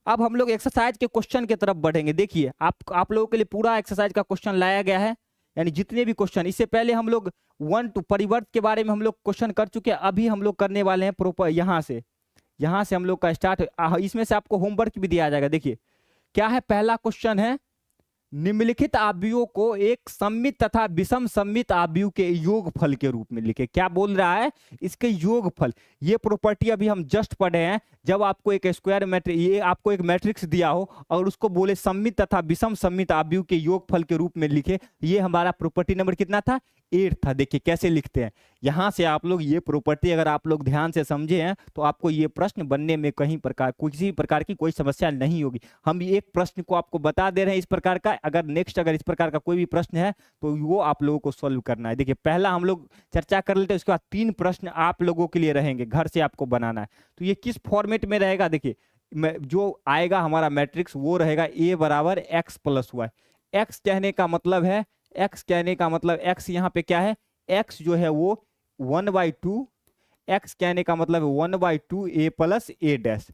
अब हम लोग एक्सरसाइज के क्वेश्चन की तरफ बढ़ेंगे। देखिए, आप लोगों के लिए पूरा एक्सरसाइज का क्वेश्चन लाया गया है, यानी जितने भी क्वेश्चन, इससे पहले हम लोग 1 to परिवर्त के बारे में हम लोग क्वेश्चन कर चुके हैं। अभी हम लोग करने वाले हैं प्रॉपर, यहाँ से हम लोग का स्टार्ट, इसमें से आपको होमवर्क भी दिया जाएगा। देखिए क्या है, पहला क्वेश्चन है, निम्नलिखित आव्यूहों को एक सममित तथा विषम सममित आव्यूह के योगफल के रूप में लिखे। क्या बोल रहा है, इसके योगफल। ये प्रॉपर्टी अभी हम जस्ट पढ़े हैं, जब आपको एक स्क्वायर मैट्रिक्स, ये आपको एक मैट्रिक्स दिया हो और उसको बोले सममित तथा विषम सममित आव्यूह के योगफल के रूप में लिखे, ये हमारा प्रॉपर्टी नंबर कितना था, 8 था। देखिए कैसे लिखते हैं, यहां से आप लोग ये प्रॉपर्टी अगर आप लोग ध्यान से समझे हैं तो आपको ये प्रश्न बनने में कहीं प्रकार, किसी प्रकार की कोई समस्या नहीं होगी। हम एक प्रश्न को आपको बता दे रहे हैं इस प्रकार का, अगर नेक्स्ट अगर इस प्रकार का कोई भी प्रश्न है तो वो आप लोगों को सॉल्व करना है। देखिए पहला हम लोग चर्चा कर लेते हैं, उसके बाद 3 प्रश्न आप लोगों के लिए रहेंगे, घर से आपको बनाना है। तो ये किस फॉर्मेट में रहेगा, देखिए जो आएगा हमारा मैट्रिक्स वो रहेगा a बराबर x प्लस वाई। x कहने का मतलब है, x कहने का मतलब, x यहाँ पे क्या है, x जो है वो 1/2, x कहने का मतलब 1/2 a plus a dash,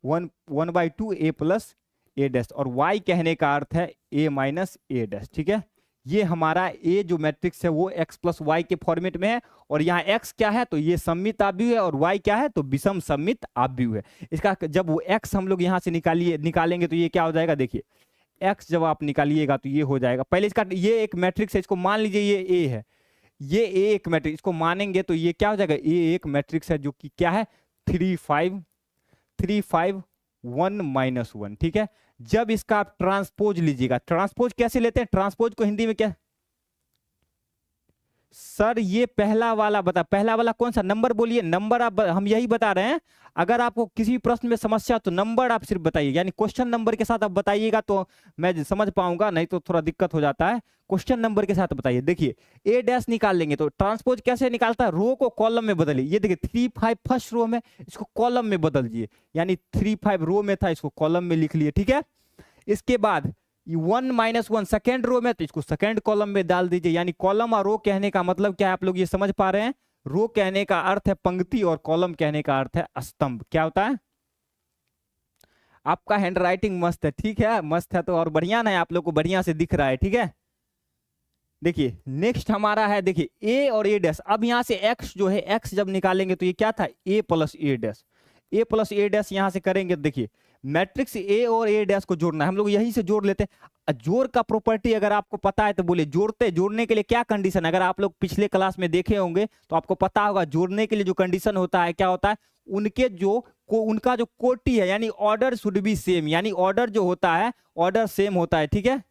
1/2 a plus a dash, और y कहने का अर्थ है a माइनस a डैश। ठीक है, ये हमारा a जो मैट्रिक्स है वो x प्लस वाई के फॉर्मेट में है, और यहाँ x क्या है तो ये सममित आव्यूह है, और y क्या है तो विषम सममित आव्यूह है। इसका जब वो x हम लोग यहाँ से निकालेंगे तो ये क्या हो जाएगा, देखिए x जब आप निकालिएगा तो ये हो जाएगा। पहले इसका ये एक मैट्रिक्स है, इसको मान लीजिए ये a है, ये a एक मैट्रिक्स, इसको मानेंगे तो ये क्या हो जाएगा, a एक मैट्रिक्स है जो कि क्या है 3 5 3 5 1 माइनस 1। ठीक है, जब इसका आप ट्रांसपोज लीजिएगा, ट्रांसपोज कैसे लेते हैं, ट्रांसपोज को हिंदी में क्या, सर ये पहला वाला पहला वाला कौन सा नंबर बोलिए, नंबर आप हम यही बता रहे हैं। अगर आपको किसी भी प्रश्न में समस्या तो नंबर आप सिर्फ बताइए, यानी क्वेश्चन नंबर के साथ आप बताइएगा तो मैं समझ पाऊंगा, नहीं तो थोड़ा दिक्कत हो जाता है। क्वेश्चन नंबर के साथ बताइए। देखिए ए डैश निकाल लेंगे तो ट्रांसपोज कैसे निकालता है, रो को कॉलम में बदलिए। ये देखिए 3 5 फर्स्ट रो में, इसको कॉलम में बदल दिए, यानी 3 5 रो में था, इसको कॉलम में लिख लिए, ठीक है। इसके बाद 1 -1 सेकेंड रो में, तो इसको सेकेंड कॉलम में डाल दीजिए। यानी कॉलम और रो कहने का मतलब क्या है, आप लोग ये समझ पा रहे हैं। रो कहने का अर्थ है पंक्ति और कॉलम कहने का अर्थ है स्तंभ। क्या होता है, आपका हैंड राइटिंग मस्त है, ठीक है, मस्त है तो और बढ़िया ना, आप लोग को बढ़िया से दिख रहा है, ठीक है। देखिए नेक्स्ट हमारा है, देखिए ए और ए डैश। अब यहां से एक्स जो है, एक्स जब निकालेंगे तो ये क्या था, ए प्लस ए डैश। ए प्लस ए डैश यहां से करेंगे, देखिए मैट्रिक्स ए और ए डैश को जोड़ना है, हम लोग यहीं से जोड़ लेते हैं। जोड़ का प्रॉपर्टी अगर आपको पता है तो बोले। जोड़ने के लिए क्या कंडीशन, अगर आप लोग पिछले क्लास में देखे होंगे तो आपको पता होगा, जोड़ने के लिए जो कंडीशन होता है क्या होता है, उनका जो कोटि है यानी ऑर्डर शुड बी सेम, यानी ऑर्डर जो होता है ऑर्डर सेम होता है, ठीक है।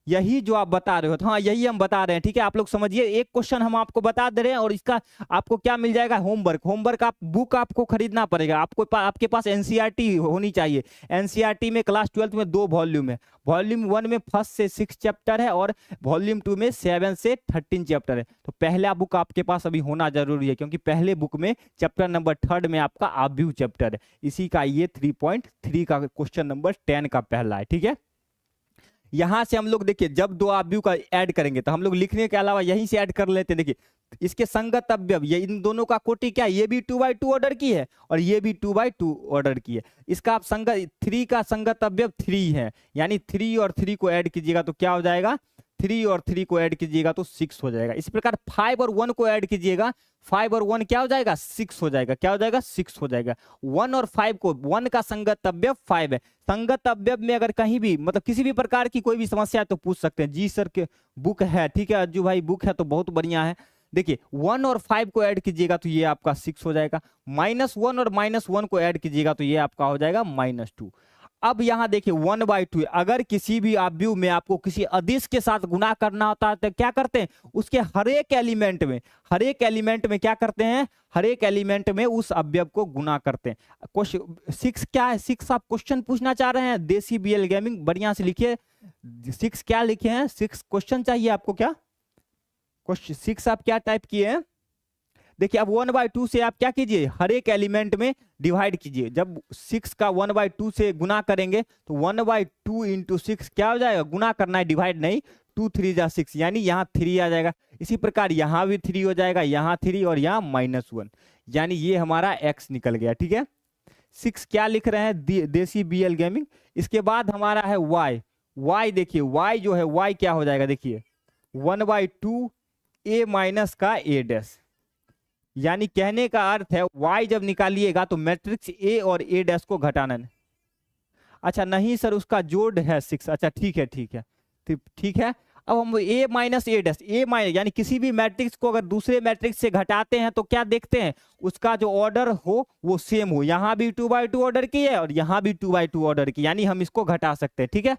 यही जो आप बता रहे हो, तो हाँ यही हम बता रहे हैं, ठीक है। आप लोग समझिए, एक क्वेश्चन हम आपको बता दे रहे हैं और इसका आपको क्या मिल जाएगा, होमवर्क आप बुक आपको खरीदना पड़ेगा। आपके पास एनसीईआरटी होनी चाहिए। एनसीईआरटी में क्लास 12 में 2 वॉल्यूम है। वॉल्यूम 1 में 1 से 6 चैप्टर है और वॉल्यूम 2 में 7 से 13 चैप्टर है। तो पहला बुक आपके पास अभी होना जरूरी है, क्योंकि पहले बुक में चैप्टर नंबर 3 में आपका आव्यूह चैप्टर है। इसी का ये 3.3 का क्वेश्चन नंबर 10 का पहला है, ठीक है। यहां से हम लोग देखिए, जब 2 आव्यूह का ऐड करेंगे तो हम लोग लिखने के अलावा यहीं से ऐड कर लेते हैं। देखिए इसके संगत अवयव, ये इन दोनों का कोटि क्या है, ये भी 2/2 ऑर्डर की है और ये भी 2/2 ऑर्डर की है। इसका आप संगत 3 का संगत अवयव 3 है, यानी 3 और 3 को ऐड कीजिएगा तो क्या हो जाएगा, 3 और 3 को ऐड कीजिएगा तो 6 हो जाएगा। इसी प्रकार 5 और 1 को ऐड कीजिएगा, 5 और 1 क्या हो जाएगा, 6 हो जाएगा। क्या हो जाएगा, 6 हो जाएगा। 1 और 5 को, 1 का संगत अवयव 5 है। संगत अवयव में अगर कहीं भी मतलब किसी भी प्रकार की कोई भी समस्या है तो पूछ सकते हैं। जी सर के बुक है, ठीक है अज्जू भाई, बुक है तो बहुत बढ़िया है। देखिए 1 और 5 को ऐड कीजिएगा तो ये आपका 6 हो जाएगा। -1 और -1 को ऐड कीजिएगा तो ये आपका हो जाएगा -2। अब यहां देखिए 1/2, अगर किसी भी आव्यूह में आपको किसी अदिश के साथ गुणा करना होता है तो क्या करते हैं, उसके हर एक एलिमेंट में क्या करते हैं, हर एक एलिमेंट में उस अवयव को गुणा करते हैं। 6 क्या है, 6 आप क्वेश्चन पूछना चाह रहे हैं, देसी बीएल गेमिंग बढ़िया से लिखिए। 6 क्या लिखे हैं, 6 क्वेश्चन चाहिए आपको, क्या क्वेश्चन 6 आप क्या टाइप किए हैं। देखिए अब 1/2 से आप क्या कीजिए, हर एक एलिमेंट में डिवाइड कीजिए। जब 6 का 1/2 से गुना करेंगे तो 1/2 इंटू 6 क्या हो जाएगा, गुना करना है, डिवाइड नहीं। 2 3 जा 6, यानी यहाँ 3 आ जाएगा। इसी प्रकार यहाँ भी 3 हो जाएगा, यहाँ 3 और यहाँ -1, यानी ये हमारा x निकल गया, ठीक है। 6 क्या लिख रहे हैं, देसी बीएल गेमिंग। इसके बाद हमारा है y देखिए y जो है, y क्या हो जाएगा, देखिए 1/2 a माइनस का a डैश, यानी कहने का अर्थ है y जब निकालिएगा तो मैट्रिक्स a और a डैश को घटाना है। अच्छा नहीं सर उसका जोड़ है 6, अच्छा ठीक है। अब हम a माइनस a डैश, यानी किसी भी मैट्रिक्स को अगर दूसरे मैट्रिक्स से घटाते हैं तो क्या देखते हैं, उसका जो ऑर्डर हो वो सेम हो। यहाँ भी 2/2 ऑर्डर की है और यहाँ भी 2/2 ऑर्डर की, यानी हम इसको घटा सकते हैं, ठीक है।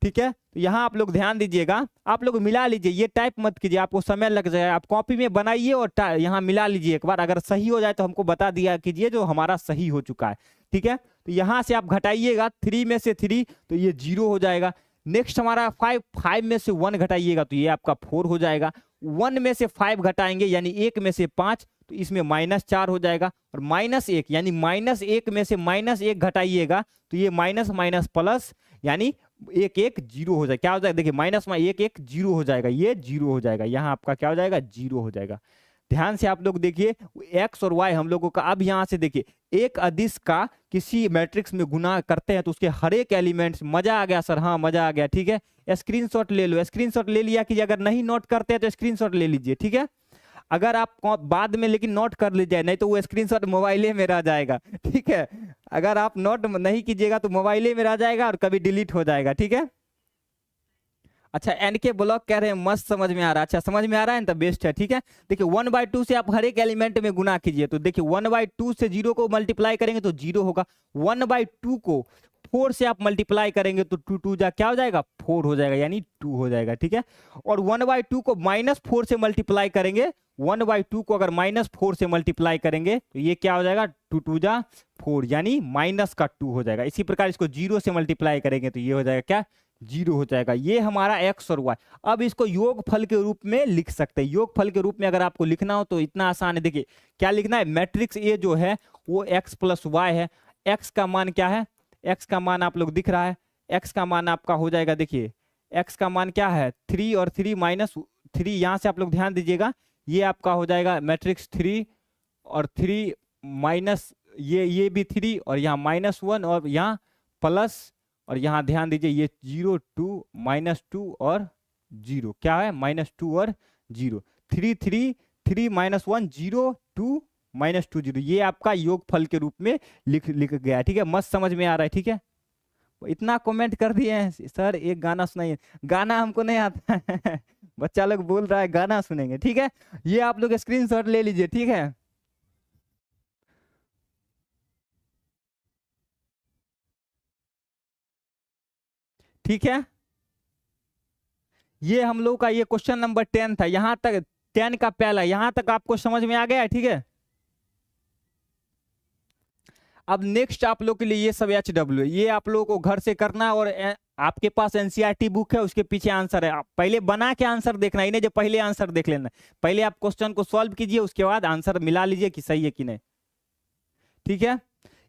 तो यहाँ आप लोग ध्यान दीजिएगा, आप लोग मिला लीजिए, ये टाइप मत कीजिए, आपको समय लग जाएगा। आप कॉपी में बनाइए और यहाँ मिला लीजिए एक बार, अगर सही हो जाए तो हमको बता दिया कीजिए जो हमारा सही हो चुका है, ठीक है। तो यहाँ से आप घटाइएगा 3 में से 3 तो ये 0 हो जाएगा। नेक्स्ट हमारा 5 में से 1 घटाइएगा तो ये आपका 4 हो जाएगा। 1 में से 5 घटाएंगे यानी 1 में से 5 तो इसमें -4 हो जाएगा। और -1 यानी -1 में से -1 घटाइएगा तो ये माइनस माइनस प्लस, यानी 1 1 0 हो जाएगा। क्या हो जाएगा, देखिए -1 1 0 हो जाएगा, ये 0 हो जाएगा। यहाँ आपका क्या हो जाएगा, 0 हो जाएगा। ध्यान से आप लोग देखिए x और y हम लोगों का। अब यहाँ से देखिए एक अदिश का किसी मैट्रिक्स में गुना करते हैं तो उसके हर एक एलिमेंट्स, मजा आ गया सर, हाँ मजा आ गया, ठीक है। स्क्रीनशॉट ले लो, स्क्रीनशॉट ले लिया कीजिए, अगर नहीं नोट करते हैं तो स्क्रीनशॉट ले लीजिए, ठीक है। अगर आप बाद में लेकिन नोट कर लीजिए, नहीं तो वो स्क्रीनशॉट मोबाइले में रह जाएगा, ठीक है। अगर आप नोट नहीं कीजिएगा तो मोबाइले में रह जाएगा और कभी डिलीट हो जाएगा, ठीक है। अच्छा एनके ब्लॉक कह रहे हैं मस्त, समझ में आ रहा है, अच्छा समझ में आ रहा है ना, तो बेस्ट है, ठीक है। देखिए 1/2 से आप हर एक एलिमेंट में गुना कीजिए, तो देखिए 1/2 से 0 को मल्टीप्लाई करेंगे तो 0 होगा। 1/2 को 4 से आप मल्टीप्लाई करेंगे तो 2 2 जा क्या हो जाएगा 4 हो जाएगा, यानी 2 हो जाएगा, ठीक है। और 1/2 को -4 से मल्टीप्लाई करेंगे, 1/2 को अगर -4 से मल्टीप्लाई करेंगे तो ये क्या हो जाएगा 2 2 जा 4, यानी माइनस का 2 हो जाएगा। इसी प्रकार इसको 0 से मल्टीप्लाई करेंगे तो ये हो जाएगा क्या 0 हो जाएगा। ये हमारा x और y। अब इसको योगफल के रूप में लिख सकते हैं। योगफल के रूप में अगर आपको लिखना हो तो इतना आसान है, देखिए क्या लिखना है, मैट्रिक्स ए जो है वो x + y है। x का मान क्या है, x का मान आप लोग दिख रहा है, x का मान आपका हो जाएगा, देखिए x का मान क्या है 3 और 3 -3, यहां से आप लोग ध्यान दीजिएगा, ये आपका हो जाएगा मैट्रिक्स 3 और 3 माइनस ये भी 3 और यहाँ -1 और यहाँ प्लस, और यहाँ ध्यान दीजिए ये 0 2 -2 और 0, क्या है -2 और 0, 3 3 3 -1 0 2 -2 0, ये आपका योगफल के रूप में लिख गया, ठीक है। मस्त समझ में आ रहा है, ठीक है। इतना कमेंट कर दिए हैं सर एक गाना सुनाइए, गाना हमको नहीं आता है बच्चा लोग बोल रहा है गाना सुनेंगे, ठीक है। ये आप लोग स्क्रीनशॉट ले लीजिए, ठीक है। ठीक है, ये हम लोग का ये क्वेश्चन नंबर 10 था, यहां तक 10 का पहला, यहां तक आपको समझ में आ गया है, ठीक है। अब नेक्स्ट आप लोग के लिए ये सब HW है, ये आप लोगों को घर से करना, और आपके पास NCERT बुक है उसके पीछे आंसर है, आप पहले बना के आंसर देखना, इन्हें जो पहले आंसर देख लेना, पहले आप क्वेश्चन को सॉल्व कीजिए उसके बाद आंसर मिला लीजिए कि सही है कि नहीं, ठीक है।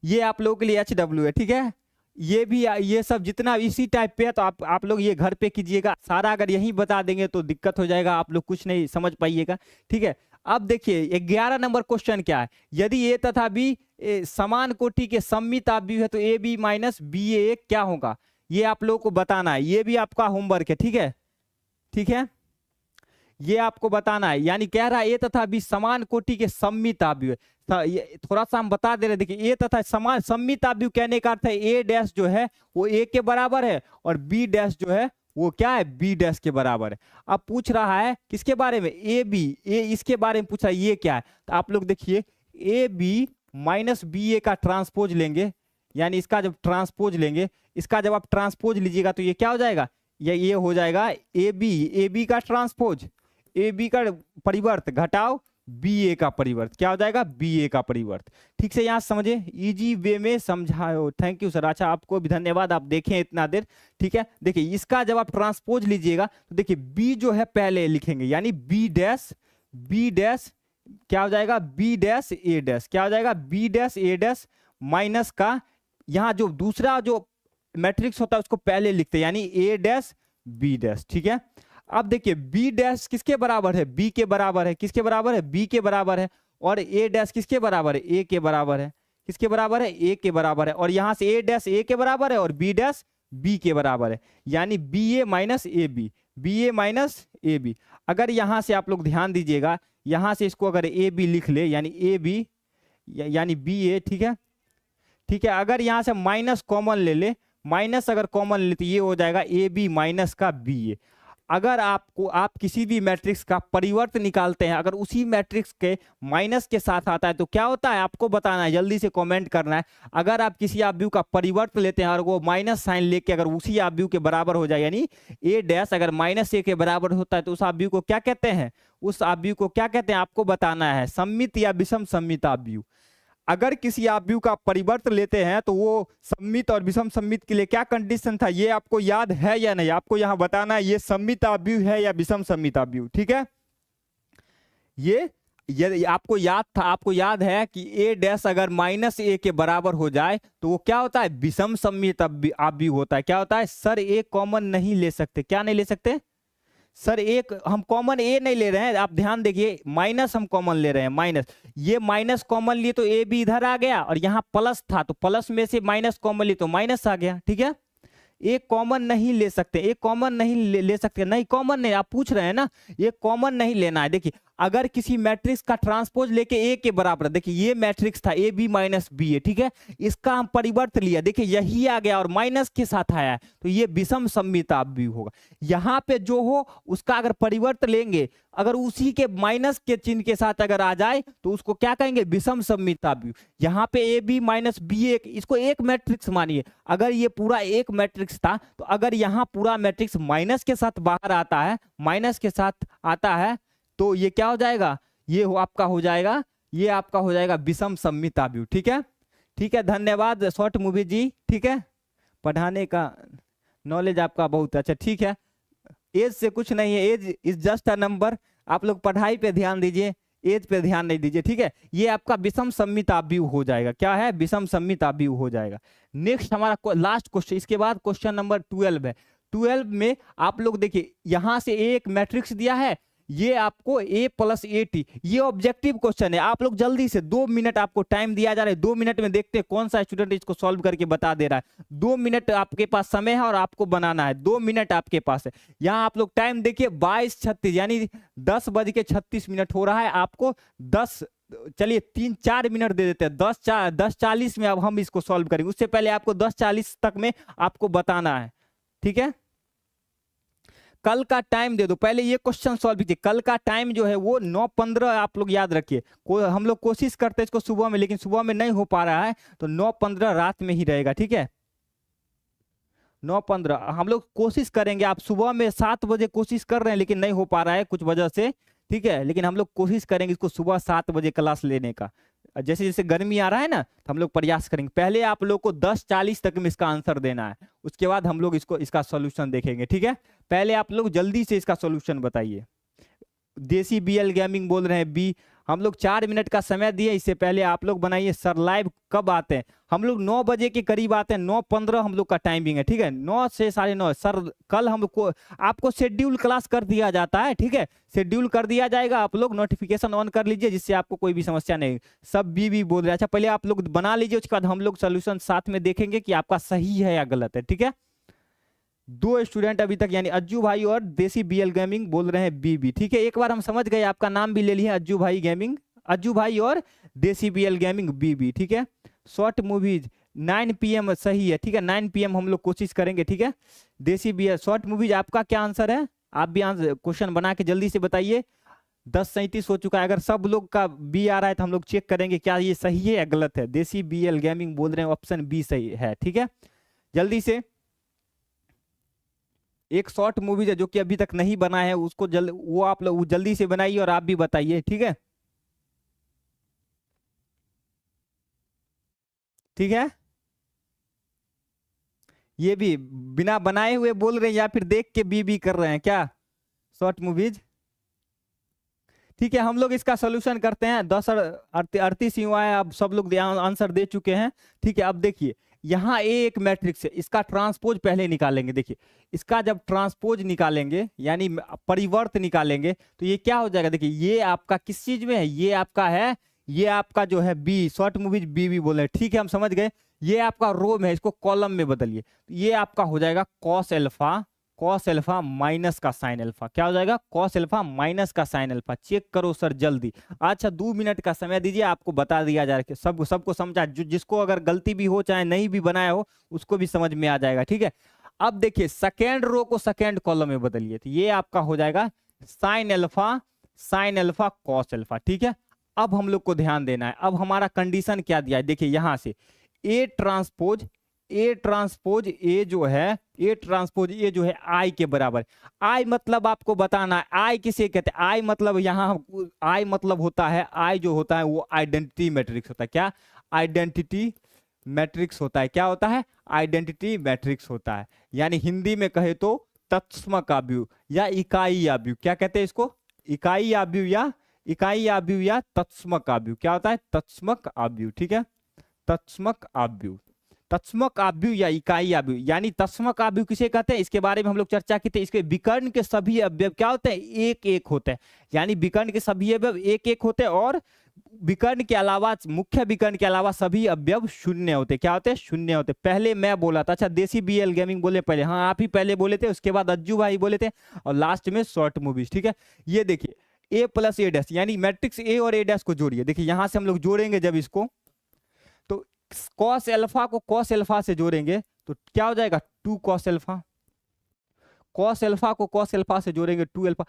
ये आप लोगों के लिए HW है, ठीक है। ये भी ये सब जितना इसी टाइप पे है तो आप लोग ये घर पे कीजिएगा, सारा अगर यही बता देंगे तो दिक्कत हो जाएगा, आप लोग कुछ नहीं समझ पाइएगा, ठीक है। अब देखिए 11 नंबर क्वेश्चन क्या है, यदि ए तथा बी समान कोटि के सममित आव्यूह है तो ए बी माइनस बी ए क्या होगा, ये आप लोगों को बताना है, ये भी आपका होमवर्क है, ठीक है, ठीक है। ये आपको बताना है, यानी कह रहा है ए तथा बी समान कोटि के सममित आव्यूह है, थोड़ा सा हम बता दे रहे, देखिए ए तथा समान सममित आव्यूह कहने का अर्थ है ए डैश जो है वो ए के बराबर है और बी डैश जो है वो क्या है बी डैश के बराबर है। अब पूछ रहा है किसके बारे में, ए बी, ए इसके बारे में पूछ रहा है, ये क्या है, तो आप लोग देखिए ए बी माइनस बी ए का ट्रांसपोज लेंगे, यानी इसका जब ट्रांसपोज लेंगे, इसका जब आप ट्रांसपोज लीजिएगा तो ये क्या हो जाएगा, ये हो जाएगा ए बी का ट्रांसपोज, ए बी का परिवर्त घटाओ बी ए का परिवर्त, क्या हो जाएगा बी ए का परिवर्त। ठीक से यहाँ समझे, इजी वे में समझाओ, थैंक यू सर। अच्छा आपको भी धन्यवाद, आप देखें इतना देर, ठीक है। देखिए इसका जब आप ट्रांसपोज लीजिएगा तो देखिए बी जो है पहले लिखेंगे, यानी बी डैश क्या हो जाएगा बी डैश ए डैश, क्या हो जाएगा बी डैश ए डैश माइनस का, यहाँ जो दूसरा जो मैट्रिक्स होता है उसको पहले लिखते हैं, यानी ए डैश बी डैश, ठीक है। अब देखिए बी डैश किसके बराबर है, बी के बराबर है, किसके बराबर है बी के बराबर है, और ए डैश किसके बराबर है ए के बराबर है, किसके बराबर है ए के बराबर है, और यहां से ए डैश ए के बराबर है और बी डैश बी के बराबर है, यानी B A minus A B, B A minus A B. अगर यहां से आप लोग ध्यान दीजिएगा, यहां से इसको अगर ए बी लिख ले, यानी ए बी यानी बी ए, ठीक है, ठीक है। अगर यहां से माइनस कॉमन ले, माइनस अगर कॉमन ले तो ये हो जाएगा ए बी माइनस का बी ए। अगर आप किसी भी मैट्रिक्स का परिवर्त निकालते हैं, अगर उसी मैट्रिक्स के माइनस के साथ आता है तो क्या होता है आपको बताना है, जल्दी से कमेंट करना है। अगर आप किसी आव्यूह का परिवर्त लेते हैं और वो माइनस साइन लेके अगर उसी आव्यूह के बराबर हो जाए, यानी ए डैश अगर माइनस ए के बराबर होता है तो उस आव्यूह को क्या कहते हैं, उस आव्यूह को क्या कहते हैं आपको बताना है, सममित या विषम सममित आव्यूह। अगर किसी आव्यूह का परिवर्त लेते हैं तो वो सममित और विषम सममित के लिए क्या कंडीशन था, ये आपको याद है या नहीं, आपको यहां बताना है ये सममित आव्यूह है या विषम सममित आव्यूह, ठीक है। ये आपको याद था, आपको याद है कि ए डैश अगर माइनस ए के बराबर हो जाए तो वो क्या होता है विषम सममित आव्यूह होता है। क्या होता है सर ए कॉमन नहीं ले सकते, क्या नहीं ले सकते सर, एक हम कॉमन ए नहीं ले रहे हैं, आप ध्यान देखिए माइनस हम कॉमन ले रहे हैं, माइनस, ये माइनस कॉमन लिए तो ए भी इधर आ गया और यहाँ प्लस था तो प्लस में से माइनस कॉमन लिए तो माइनस आ गया, ठीक है। एक कॉमन नहीं ले सकते, एक कॉमन नहीं ले सकते, नहीं कॉमन नहीं, आप पूछ रहे हैं ना, ये कॉमन नहीं लेना है। देखिए अगर किसी मैट्रिक्स का ट्रांसपोज लेके ए के बराबर, देखिए ये मैट्रिक्स था ए बी माइनस बी ए, ठीक है, इसका हम परिवर्त लिया, देखिए यही आ गया और माइनस के साथ आया है तो ये विषम सममित आव्यूह होगा। यहाँ पे जो हो उसका अगर परिवर्त लेंगे, अगर उसी के माइनस के चिन्ह के साथ अगर आ जाए तो उसको क्या कहेंगे, विषम सममिताव्यूह। यहाँ पे ए बी माइनस बी एक, इसको एक मैट्रिक्स मानिए। अगर ये पूरा एक मैट्रिक्स था तो अगर यहाँ पूरा मैट्रिक्स माइनस के साथ बाहर आता है, माइनस के साथ आता है, तो ये क्या हो जाएगा, ये आपका हो जाएगा, ये आपका हो जाएगा विषम सममिताव्यूह। ठीक है, ठीक है, धन्यवाद शॉर्ट मूवी जी। ठीक है, पढ़ाने का नॉलेज आपका बहुत अच्छा। ठीक है, एज से कुछ नहीं है, age is just a number. आप लोग पढ़ाई पे ध्यान दीजिए, एज पे ध्यान नहीं दीजिए। ठीक है, ये आपका विषम सममिताव्यूह हो जाएगा। क्या है, विषम सममिताव्यूह हो जाएगा। नेक्स्ट हमारा लास्ट क्वेश्चन, इसके बाद क्वेश्चन नंबर 12 है। 12 में आप लोग देखिए, यहां से एक मैट्रिक्स दिया है, ये आपको a प्लस ए टी, ये ऑब्जेक्टिव क्वेश्चन है। आप लोग जल्दी से 2 मिनट आपको टाइम दिया जा रहा है, 2 मिनट में देखते हैं कौन सा स्टूडेंट इसको सॉल्व करके बता दे रहा है। 2 मिनट आपके पास समय है और आपको बनाना है, 2 मिनट आपके पास है। यहाँ आप लोग टाइम देखिए 22:36 यानी 10:36 हो रहा है। आपको 10 चलिए 3-4 मिनट दे देते हैं, 10:40 में अब हम इसको सॉल्व करेंगे। उससे पहले आपको 10:40 तक में आपको बताना है। ठीक है, कल का टाइम दे दो, पहले ये क्वेश्चन सॉल्व कीजिए। कल का टाइम जो है वो 9:15 आप लोग याद रखिए। हम लोग कोशिश करते हैं इसको सुबह में, लेकिन सुबह में नहीं हो पा रहा है, तो 9:15 रात में ही रहेगा। ठीक है, 9:15 हम लोग कोशिश करेंगे। आप सुबह में 7 बजे कोशिश कर रहे हैं, लेकिन नहीं हो पा रहा है कुछ वजह से। ठीक है, लेकिन हम लोग कोशिश करेंगे इसको सुबह 7 बजे क्लास लेने का। जैसे जैसे गर्मी आ रहा है ना, तो हम लोग प्रयास करेंगे। पहले आप लोग को 10:40 तक में इसका आंसर देना है, उसके बाद हम लोग इसका सॉल्यूशन देखेंगे। ठीक है, पहले आप लोग जल्दी से इसका सॉल्यूशन बताइए। देसी बीएल गेमिंग बोल रहे हैं बी। हम लोग 4 मिनट का समय दिए, इससे पहले आप लोग बनाइए। सर लाइव कब आते हैं? हम लोग 9 बजे के करीब आते हैं, 9:15 हम लोग का टाइमिंग है। ठीक है, 9 से 9:30। सर कल हमको आपको शेड्यूल क्लास कर दिया जाता है। ठीक है, शेड्यूल कर दिया जाएगा, आप लोग नोटिफिकेशन ऑन कर लीजिए, जिससे आपको कोई भी समस्या नहीं। सब बी बोल रहे हैं। अच्छा, पहले आप लोग बना लीजिए, उसके बाद हम लोग सोल्यूशन साथ में देखेंगे कि आपका सही है या गलत है। ठीक है, 2 स्टूडेंट अभी तक, यानी अज्जू भाई और देसी बीएल गेमिंग बोल रहे हैं बी। ठीक है, एक बार हम समझ गए, आपका नाम भी ले लिए अज्जू भाई गेमिंग, अज्जू भाई और देसी बीएल गेमिंग बी। ठीक है, शॉर्ट मूवीज 9 PM सही है। ठीक है, 9 PM हम लोग कोशिश करेंगे। ठीक है, देसी बीएल शॉर्ट मूवीज, आपका क्या आंसर है? आप भी आंसर क्वेश्चन बना के जल्दी से बताइए। 10:37 हो चुका है। अगर सब लोग का बी आ रहा है तो हम लोग चेक करेंगे क्या ये सही है या गलत है। देसी बीएल गेमिंग बोल रहे हैं ऑप्शन बी सही है। ठीक है, जल्दी से एक शॉर्ट मूवीज है जो कि अभी तक नहीं बना है, उसको वो आप लोग जल्दी से बनाइए और आप भी बताइए। ठीक है, ठीक है, ये भी बिना बनाए हुए बोल रहे हैं या फिर देख के बी कर रहे हैं क्या? शॉर्ट मूवीज, ठीक है, हम लोग इसका सोल्यूशन करते हैं। 10:38 ही हुआ है, अब सब लोग आंसर दे चुके हैं। ठीक है, अब देखिए यहाँ एक मैट्रिक्स है, इसका ट्रांसपोज पहले निकालेंगे। देखिए इसका जब ट्रांसपोज निकालेंगे यानी परिवर्त निकालेंगे तो ये क्या हो जाएगा। देखिए ये आपका किस चीज में है, ये आपका है, ये आपका जो है बी, शॉर्ट मूवीज बी बोले। ठीक है, हम समझ गए। ये आपका रो में है, इसको कॉलम में बदलिए, तो ये आपका हो जाएगा कॉस एल्फा माइनस का साइन अल्फा। क्या हो जाएगा? कॉस एल्फा माइनस का साइन अल्फा। चेक करो सर जल्दी। अच्छा 2 मिनट का समय दीजिए, आपको बता दिया जा रहा है। सबको समझा, जिसको अगर गलती भी हो चाहे नहीं भी बनाया हो उसको भी समझ में आ जाएगा। ठीक है, अब देखिए सेकेंड रो को सेकेंड कॉलम में बदलिए, तो ये आपका हो जाएगा साइन अल्फा कॉस एल्फा। ठीक है, अब हम लोग को ध्यान देना है। अब हमारा कंडीशन क्या दिया है, देखिए यहां से ए ट्रांसपोज ए जो है आई के बराबर। आई मतलब आपको बताना है, आई किसे कहते हैं? आई मतलब यहाँ आई मतलब होता है, आई जो होता है वो आइडेंटिटी मैट्रिक्स होता है। क्या? आइडेंटिटी मैट्रिक्स होता है। क्या होता है? आइडेंटिटी मैट्रिक्स होता है। यानी हिंदी में कहे तो तत्समक आव्यूह या इकाई आव्यूह। क्या कहते हैं इसको? इकाई आव्यूह या तत्समक आव्यूह। क्या होता है? तत्समक आव्यूह। ठीक है, तत्समक आव्यूह या इकाई आव्यूह। यानी तत्समक आव्यूह किसे कहते हैं, इसके बारे में हम लोग चर्चा की थी। इसके विकर्ण के सभी अवयव क्या होते हैं? एक होते हैं। यानी विकर्ण के सभी अवयव एक होते हैं और विकर्ण के अलावा, मुख्य विकर्ण के अलावा सभी अवयव शून्य होते। क्या होते हैं? शून्य होते। पहले मैं बोला था। अच्छा देसी बीएल गेमिंग बोले पहले, हाँ आप ही पहले बोले थे, उसके बाद अज्जू भाई बोले थे और लास्ट में शॉर्ट मूवीज। ठीक है, ये देखिए ए प्लस ए डैश, यानी मैट्रिक्स ए और ए डैश को जोड़िए। देखिए यहां से हम लोग जोड़ेंगे जब इसको, तो कॉस एल्फा को कॉस एल्फा से जोड़ेंगे तो क्या हो जाएगा? 2 कॉस एल्फा। कॉस एल्फा को कॉस एल्फा से जोड़ेंगे 2 alpha.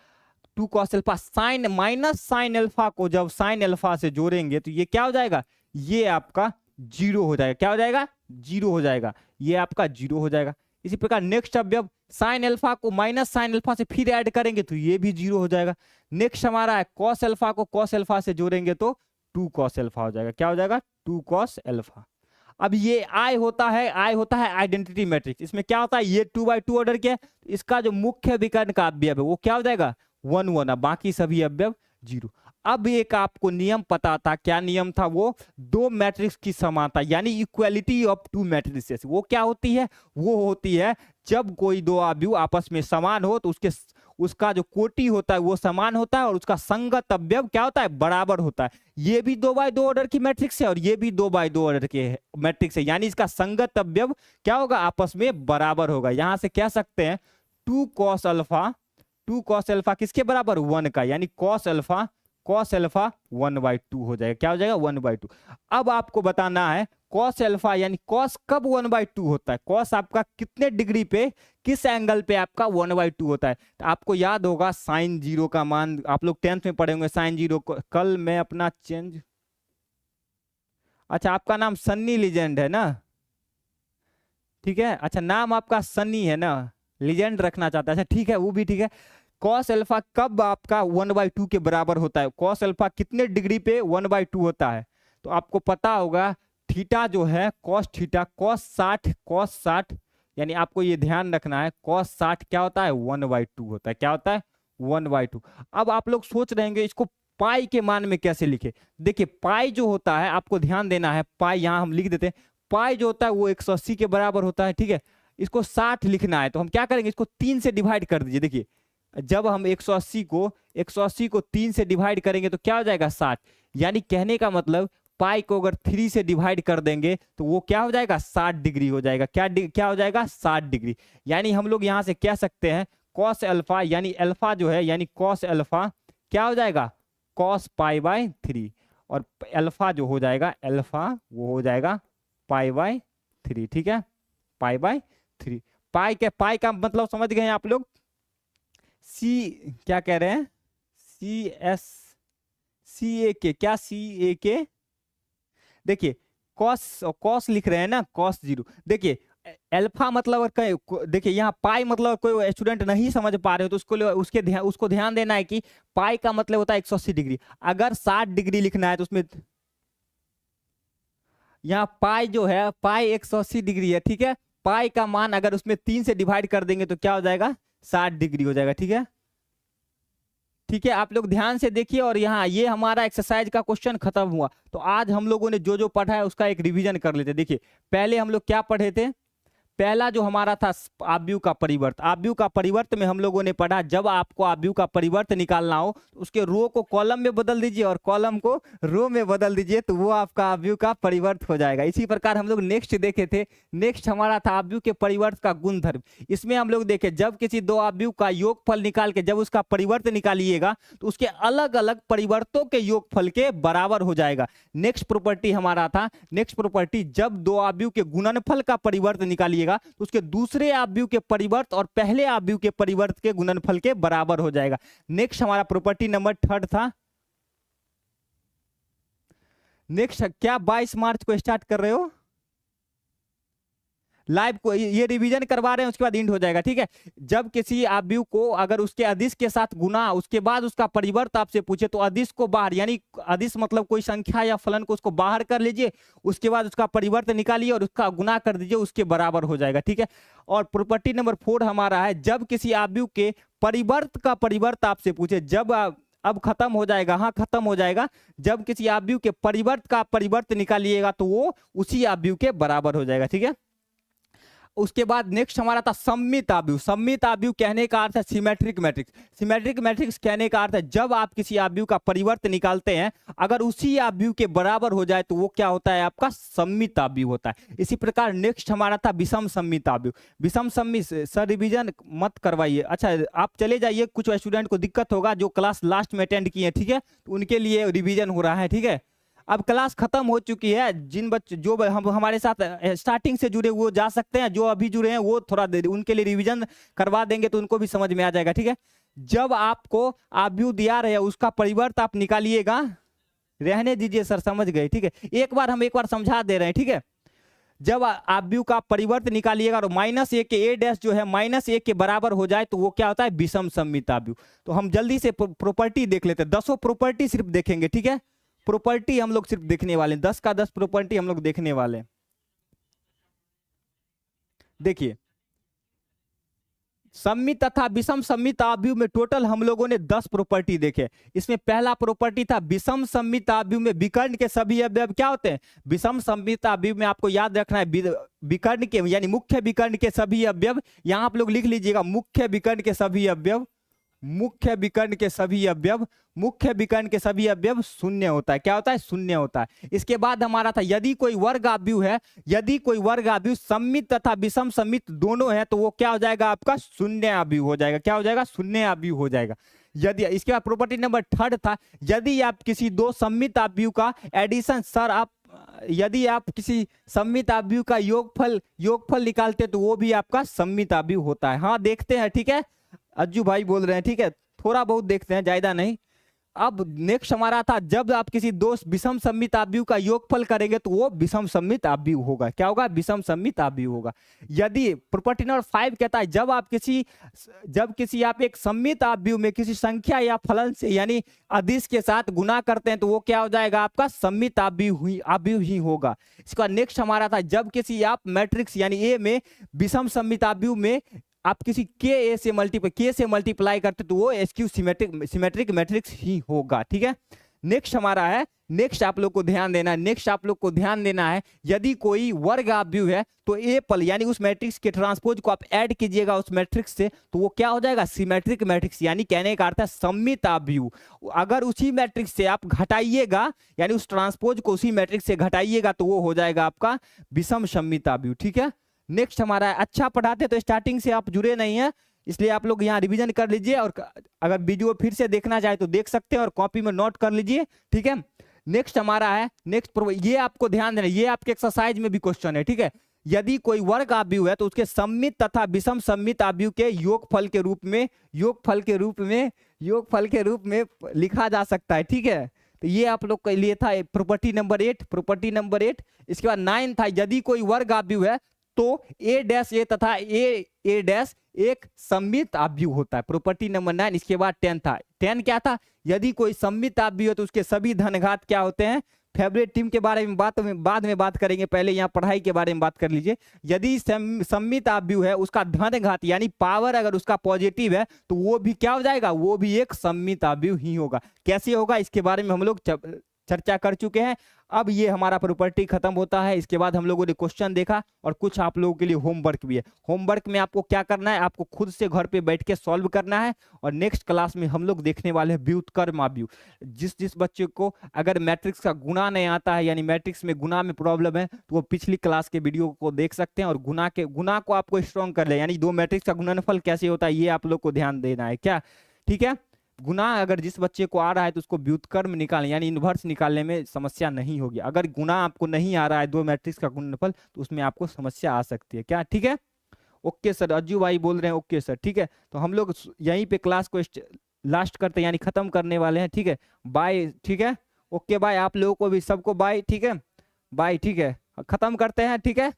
2 cos alpha sign minus sine alpha को जब साइन अल्फा से जोड़ेंगे तो ये क्या हो जाएगा, ये आपका 0 हो जाएगा। क्या हो जाएगा, 0 हो जाएगा, ये आपका 0 हो जाएगा। इसी प्रकार नेक्स्ट अवयव साइन अल्फा को माइनस साइन अल्फा से फिर ऐड करेंगे तो ये भी 0 हो जाएगा। नेक्स्ट हमारा है कॉस अल्फा को कॉस अल्फा से जोड़ेंगे तो 2 cos अल्फा हो जाएगा। क्या हो जाएगा, 2 cos अल्फा। अब ये आई होता है आइडेंटिटी मैट्रिक्स। इसमें क्या होता है, ये 2/2 ऑर्डर के, इसका जो मुख्य विकर्ण का अवयव है वो क्या हो जाएगा, 1 1, बाकी सभी अवयव 0। अब एक आपको नियम पता था, क्या नियम था वो, दो मैट्रिक्स की समानता यानी इक्वालिटी ऑफ टू मैट्रिसेस। वो क्या होती है, वो होती है जब कोई दो अवयव आपस में समान हो तो उसका जो कोटि होता है वो समान होता है और उसका संगत अवयव क्या होता है, बराबर होता है। ये भी 2/2 ऑर्डर की मैट्रिक्स है और ये भी 2/2 ऑर्डर के मैट्रिक्स है, यानी इसका संगत अवयव क्या होगा, आपस में बराबर होगा। यहां से कह सकते हैं 2 cos अल्फा किसके बराबर, 1 का, यानी cos अल्फा 1/2 हो जाएगा। क्या हो जाएगा, 1/2। अब आपको बताना है cos अल्फा यानी cos कब 1/2 होता है, cos आपका कितने डिग्री पे, किस एंगल पे आपका 1/2 होता है। तो आपको याद होगा साइन 0 का मान, आप लोग 10th में पढ़े होंगे साइन 0 को। कल मैं अपना चेंज, अच्छा आपका नाम सन्नी लीजेंड है ना, ठीक है, अच्छा नाम आपका सन्नी है ना, लीजेंड रखना चाहता है, अच्छा ठीक है, वो भी ठीक है। cos अल्फा कब आपका 1/2 के बराबर होता है, cos अल्फा कितने डिग्री पे 1/2 होता है, तो आपको पता होगा थीटा जो है cos थीटा cos 60 यानी आपको ये ध्यान रखना है cos 60 क्या होता है, 1/2 होता है। क्या होता है, 1/2। अब आप लोग सोच रहे हैं इसको पाई के मान में कैसे लिखे। देखिए पाई जो होता है, आपको ध्यान देना है, पाई यहां हम लिख देते हैं, पाई जो होता है वो 180 के बराबर होता है, ठीक है। इसको 60 लिखना है तो हम क्या करेंगे, इसको 3 से डिवाइड कर दीजिए। देखिए जब हम 180 को 3 से डिवाइड करेंगे तो क्या हो जाएगा, 60। यानी कहने का मतलब पाई को अगर 3 से डिवाइड कर देंगे तो वो क्या हो जाएगा, 60 डिग्री हो जाएगा। क्या हो जाएगा, 60 डिग्री। यानी हम लोग यहां से कह सकते हैं cos अल्फा यानी अल्फा जो है यानी cos अल्फा क्या हो जाएगा, cos π/3, और अल्फा जो हो जाएगा, अल्फा वो हो जाएगा π/3, ठीक है, π/3। पाई का मतलब समझ गए आप लोग, सी क्या कह रहे हैं, CA क्या CA, देखिए कॉस लिख रहे हैं ना, cos 0। देखिए अल्फा मतलब देखिए यहाँ पाई मतलब कोई स्टूडेंट नहीं समझ पा रहे हो तो उसको ध्यान देना है कि पाई का मतलब होता है 180 डिग्री। अगर 60 डिग्री लिखना है तो उसमें यहाँ पाई जो है पाई 180 डिग्री है, ठीक है। पाई का मान अगर उसमें 3 से डिवाइड कर देंगे तो क्या हो जाएगा, 60 डिग्री हो जाएगा, ठीक है। ठीक है, आप लोग ध्यान से देखिए। और यहाँ ये हमारा एक्सरसाइज का क्वेश्चन खत्म हुआ। तो आज हम लोगों ने जो जो पढ़ा है उसका एक रिवीजन कर लेते। देखिए पहले हम लोग क्या पढ़े थे, पहला जो हमारा था आव्यूह का परिवर्त। आव्यूह का परिवर्त में हम लोगों ने पढ़ा जब आपको आव्यूह का परिवर्त निकालना हो तो उसके रो को कॉलम में बदल दीजिए और कॉलम को रो में बदल दीजिए तो वो आपका आव्यूह का परिवर्त हो जाएगा। इसी प्रकार हम लोग नेक्स्ट देखे थे, नेक्स्ट हमारा था आव्यूह के परिवर्त का गुणधर्म। इसमें हम लोग देखे जब किसी दो आव्यूह का योगफल निकाल के जब उसका परिवर्त निकालिएगा तो उसके अलग अलग परिवर्तों के योगफल के बराबर हो जाएगा। नेक्स्ट प्रॉपर्टी हमारा था, नेक्स्ट प्रॉपर्टी जब दो आव्यूह के गुणनफल का परिवर्त निकालिएगा तो उसके दूसरे आव्यूह के परिवर्त और पहले आव्यूह के परिवर्त के गुणनफल के बराबर हो जाएगा। नेक्स्ट हमारा प्रॉपर्टी नंबर 3 था। नेक्स्ट क्या 22 मार्च को स्टार्ट कर रहे हो लाइव को, ये रिवीजन करवा रहे हैं उसके बाद इंड हो जाएगा, ठीक है। जब किसी आव्यूह को अगर उसके अदिश के साथ गुना उसके बाद उसका परिवर्त आपसे पूछे तो अदिश को बाहर, यानी अदिश मतलब कोई संख्या या फलन को उसको बाहर कर लीजिए, उसके बाद उसका परिवर्त निकालिए और उसका गुना कर दीजिए, उसके बराबर हो जाएगा, ठीक है। और प्रॉपर्टी नंबर 4 हमारा है जब किसी आव्यूह के परिवर्त का परिवर्त आपसे पूछे, जब अब खत्म हो जाएगा, हाँ खत्म हो जाएगा, जब किसी आव्यूह के परिवर्त का परिवर्त निकालिएगा तो वो उसी आव्यूह के बराबर हो जाएगा, ठीक है। उसके बाद नेक्स्ट हमारा था सममित आव्यूह। सममित आव्यूह कहने का अर्थ है सिमेट्रिक मैट्रिक्स। सिमेट्रिक मैट्रिक्स कहने का अर्थ है जब आप किसी आव्यूह का परिवर्त निकालते हैं अगर उसी आव्यूह के बराबर हो जाए तो वो क्या होता है, आपका सममित आव्यूह होता है। इसी प्रकार नेक्स्ट हमारा था विषम सममित आव्यूह। विषम सममित सर रिवीजन मत करवाइए, अच्छा आप चले जाइए, कुछ स्टूडेंट को दिक्कत होगा जो क्लास लास्ट में अटेंड किए, ठीक है, तो उनके लिए रिवीजन हो रहा है, ठीक है। अब क्लास खत्म हो चुकी है, जिन बच्चे जो हम हमारे साथ स्टार्टिंग से जुड़े वो जा सकते हैं, जो अभी जुड़े हैं वो थोड़ा देर उनके लिए रिवीजन करवा देंगे तो उनको भी समझ में आ जाएगा, ठीक है। जब आपको आव्यूह दिया रहे उसका परिवर्त आप निकालिएगा, रहने दीजिए सर, समझ गए, ठीक है। एक बार समझा दे रहे हैं, ठीक है। जब आव्यूह का परिवर्त निकालिएगा और -1 के ए डैश जो है -1 के बराबर हो जाए तो वो क्या होता है, विषम सममित आव्यूह। तो हम जल्दी से प्रॉपर्टी देख लेते हैं, 10 प्रॉपर्टी सिर्फ देखेंगे, ठीक है। प्रॉपर्टी हम लोग सिर्फ देखने वाले हैं, 10 का 10 प्रॉपर्टी हम लोग देखने वाले हैं। देखिए, सममित तथा विषम सममित आव्यूह में टोटल हम लोगों ने 10 प्रॉपर्टी देखे। इसमें पहला प्रॉपर्टी था विषम सममित आव्यूह में विकर्ण के सभी अवयव क्या होते हैं। विषम सममित आव्यूह में आपको याद रखना है विकर्ण के यानी मुख्य विकर्ण के सभी अवयव, यहां आप लोग लिख लीजिएगा मुख्य विकर्ण के सभी अवयव, मुख्य विकर्ण के सभी अवयव, मुख्य विकर्ण के सभी अवयव शून्य होता है। क्या होता है, शून्य होता है। इसके बाद हमारा था यदि कोई वर्ग आव्यूह है, यदि कोई वर्ग आव्यूह सममित तथा विषम सममित दोनों है तो वो क्या हो जाएगा, आपका शून्य आव्यूह हो जाएगा। क्या हो जाएगा, शून्य आव्यूह हो जाएगा। यदि इसके बाद प्रॉपर्टी नंबर 3 था यदि आप किसी दो सममित आव्यूह का एडिशन, सर आप यदि आप किसी सममित आव्यूह का योगफल निकालते तो वो भी आपका सममित आव्यूह होता है। हाँ देखते हैं, ठीक है, अज्जू भाई बोल रहे हैं, ठीक है, थोड़ा बहुत देखते हैं, ज्यादा नहीं। अब नेक्स्ट हमारा था जब आप किसी दो विषम सममित आव्यूह का योगफल करेंगे तो वो विषम सममित आव्यूह होगा। क्या होगा, विषम सममित आव्यूह होगा। यदि प्रॉपर्टी नंबर 5 कहता है जब किसी आप एक सममित आव्यूह में किसी संख्या या फलन से यानी अदिश के साथ गुना करते हैं तो वो क्या हो जाएगा, आपका सममित आव्यूह ही होगा। इसका नेक्स्ट हमारा था जब किसी आप मैट्रिक्स यानी ए में विषम सममित आव्यूह में आप किसी के से मल्टीप्लाई करते तो वो एसक्यू सिमेट्रिक मैट्रिक्स ही होगा, ठीक है। नेक्स्ट हमारा है, नेक्स्ट आप लोग को ध्यान देना है, यदि कोई वर्ग आव्यूह है तो ए पल यानी उस मैट्रिक्स के ट्रांसपोज को आप ऐड कीजिएगा उस मैट्रिक्स से तो वो क्या हो जाएगा, सिमेट्रिक मैट्रिक्स, यानी कहने का अर्थ है सममित आव्यूह। अगर उसी मैट्रिक्स से आप घटाइएगा यानी उस ट्रांसपोज को उसी मैट्रिक्स से घटाइएगा तो वो हो जाएगा आपका विषम सममित आव्यूह, ठीक है। नेक्स्ट हमारा है, अच्छा पढ़ाते तो स्टार्टिंग से आप जुड़े नहीं हैं इसलिए आप लोग यहाँ रिवीजन कर लीजिए और अगर वीडियो फिर से देखना चाहे तो देख सकते हैं और कॉपी में नोट कर लीजिए, ठीक है। नेक्स्ट हमारा है, ये आपको ध्यान देना, ये आपके एक्सरसाइज में भी क्वेश्चन है, ठीक है। यदि कोई वर्ग आव्यूह है तो उसके सममित तथा विषम सममित आव्यूह के योगफल के रूप में लिखा जा सकता है, ठीक है। तो ये आप लोग के लिए था प्रॉपर्टी नंबर 8। इसके बाद 9 था यदि कोई वर्ग आव्यूह है तो ए डैश ए तथा ए डैश एक सममित आव्यूह होता है, प्रॉपर्टी नंबर 9। इसके बाद 10 था, 10 क्या था, यदि कोई सममित आव्यूह है तो उसके सभी धनघात क्या होते हैं। फेवरेट टीम के बारे में बाद में बात करेंगे, पहले यहाँ पढ़ाई के बारे में बात कर लीजिए। यदि सममित आव्यूह है उसका धनघात यानी पावर अगर उसका पॉजिटिव है तो वो भी क्या हो जाएगा, वो भी एक सममित आव्यूह ही होगा। कैसे होगा इसके बारे में हम लोग चर्चा कर चुके हैं। अब ये हमारा प्रॉपर्टी खत्म होता है। इसके बाद हम लोगों ने क्वेश्चन देखा और कुछ आप लोगों के लिए होमवर्क भी है। होमवर्क में आपको क्या करना है, आपको खुद से घर पे बैठ के सॉल्व करना है और नेक्स्ट क्लास में हम लोग देखने वाले हैं व्युत्क्रम आव्यूह। जिस बच्चे को अगर मैट्रिक्स का गुणा नहीं आता है यानी मैट्रिक्स में गुणा में प्रॉब्लम है तो वो पिछली क्लास के वीडियो को देख सकते हैं और गुणा को आपको स्ट्रॉन्ग कर ले यानी दो मैट्रिक्स का गुणनफल कैसे होता है ये आप लोग को ध्यान देना है, क्या, ठीक है। गुना अगर जिस बच्चे को आ रहा है तो उसको व्युत्क्रम निकालने यानी इनवर्स निकालने में समस्या नहीं होगी। अगर गुना आपको नहीं आ रहा है दो मैट्रिक्स का गुणनफल तो उसमें आपको समस्या आ सकती है, क्या, ठीक है। ओके सर, अज्जू भाई बोल रहे हैं ओके सर, ठीक है। तो हम लोग यहीं पे क्लास को लास्ट करते हैं यानी खत्म करने वाले हैं, ठीक है। बाय, ठीक है, ओके बाय, आप लोगों को भी सबको बाय, ठीक है, बाय, ठीक है, खत्म करते हैं, ठीक है।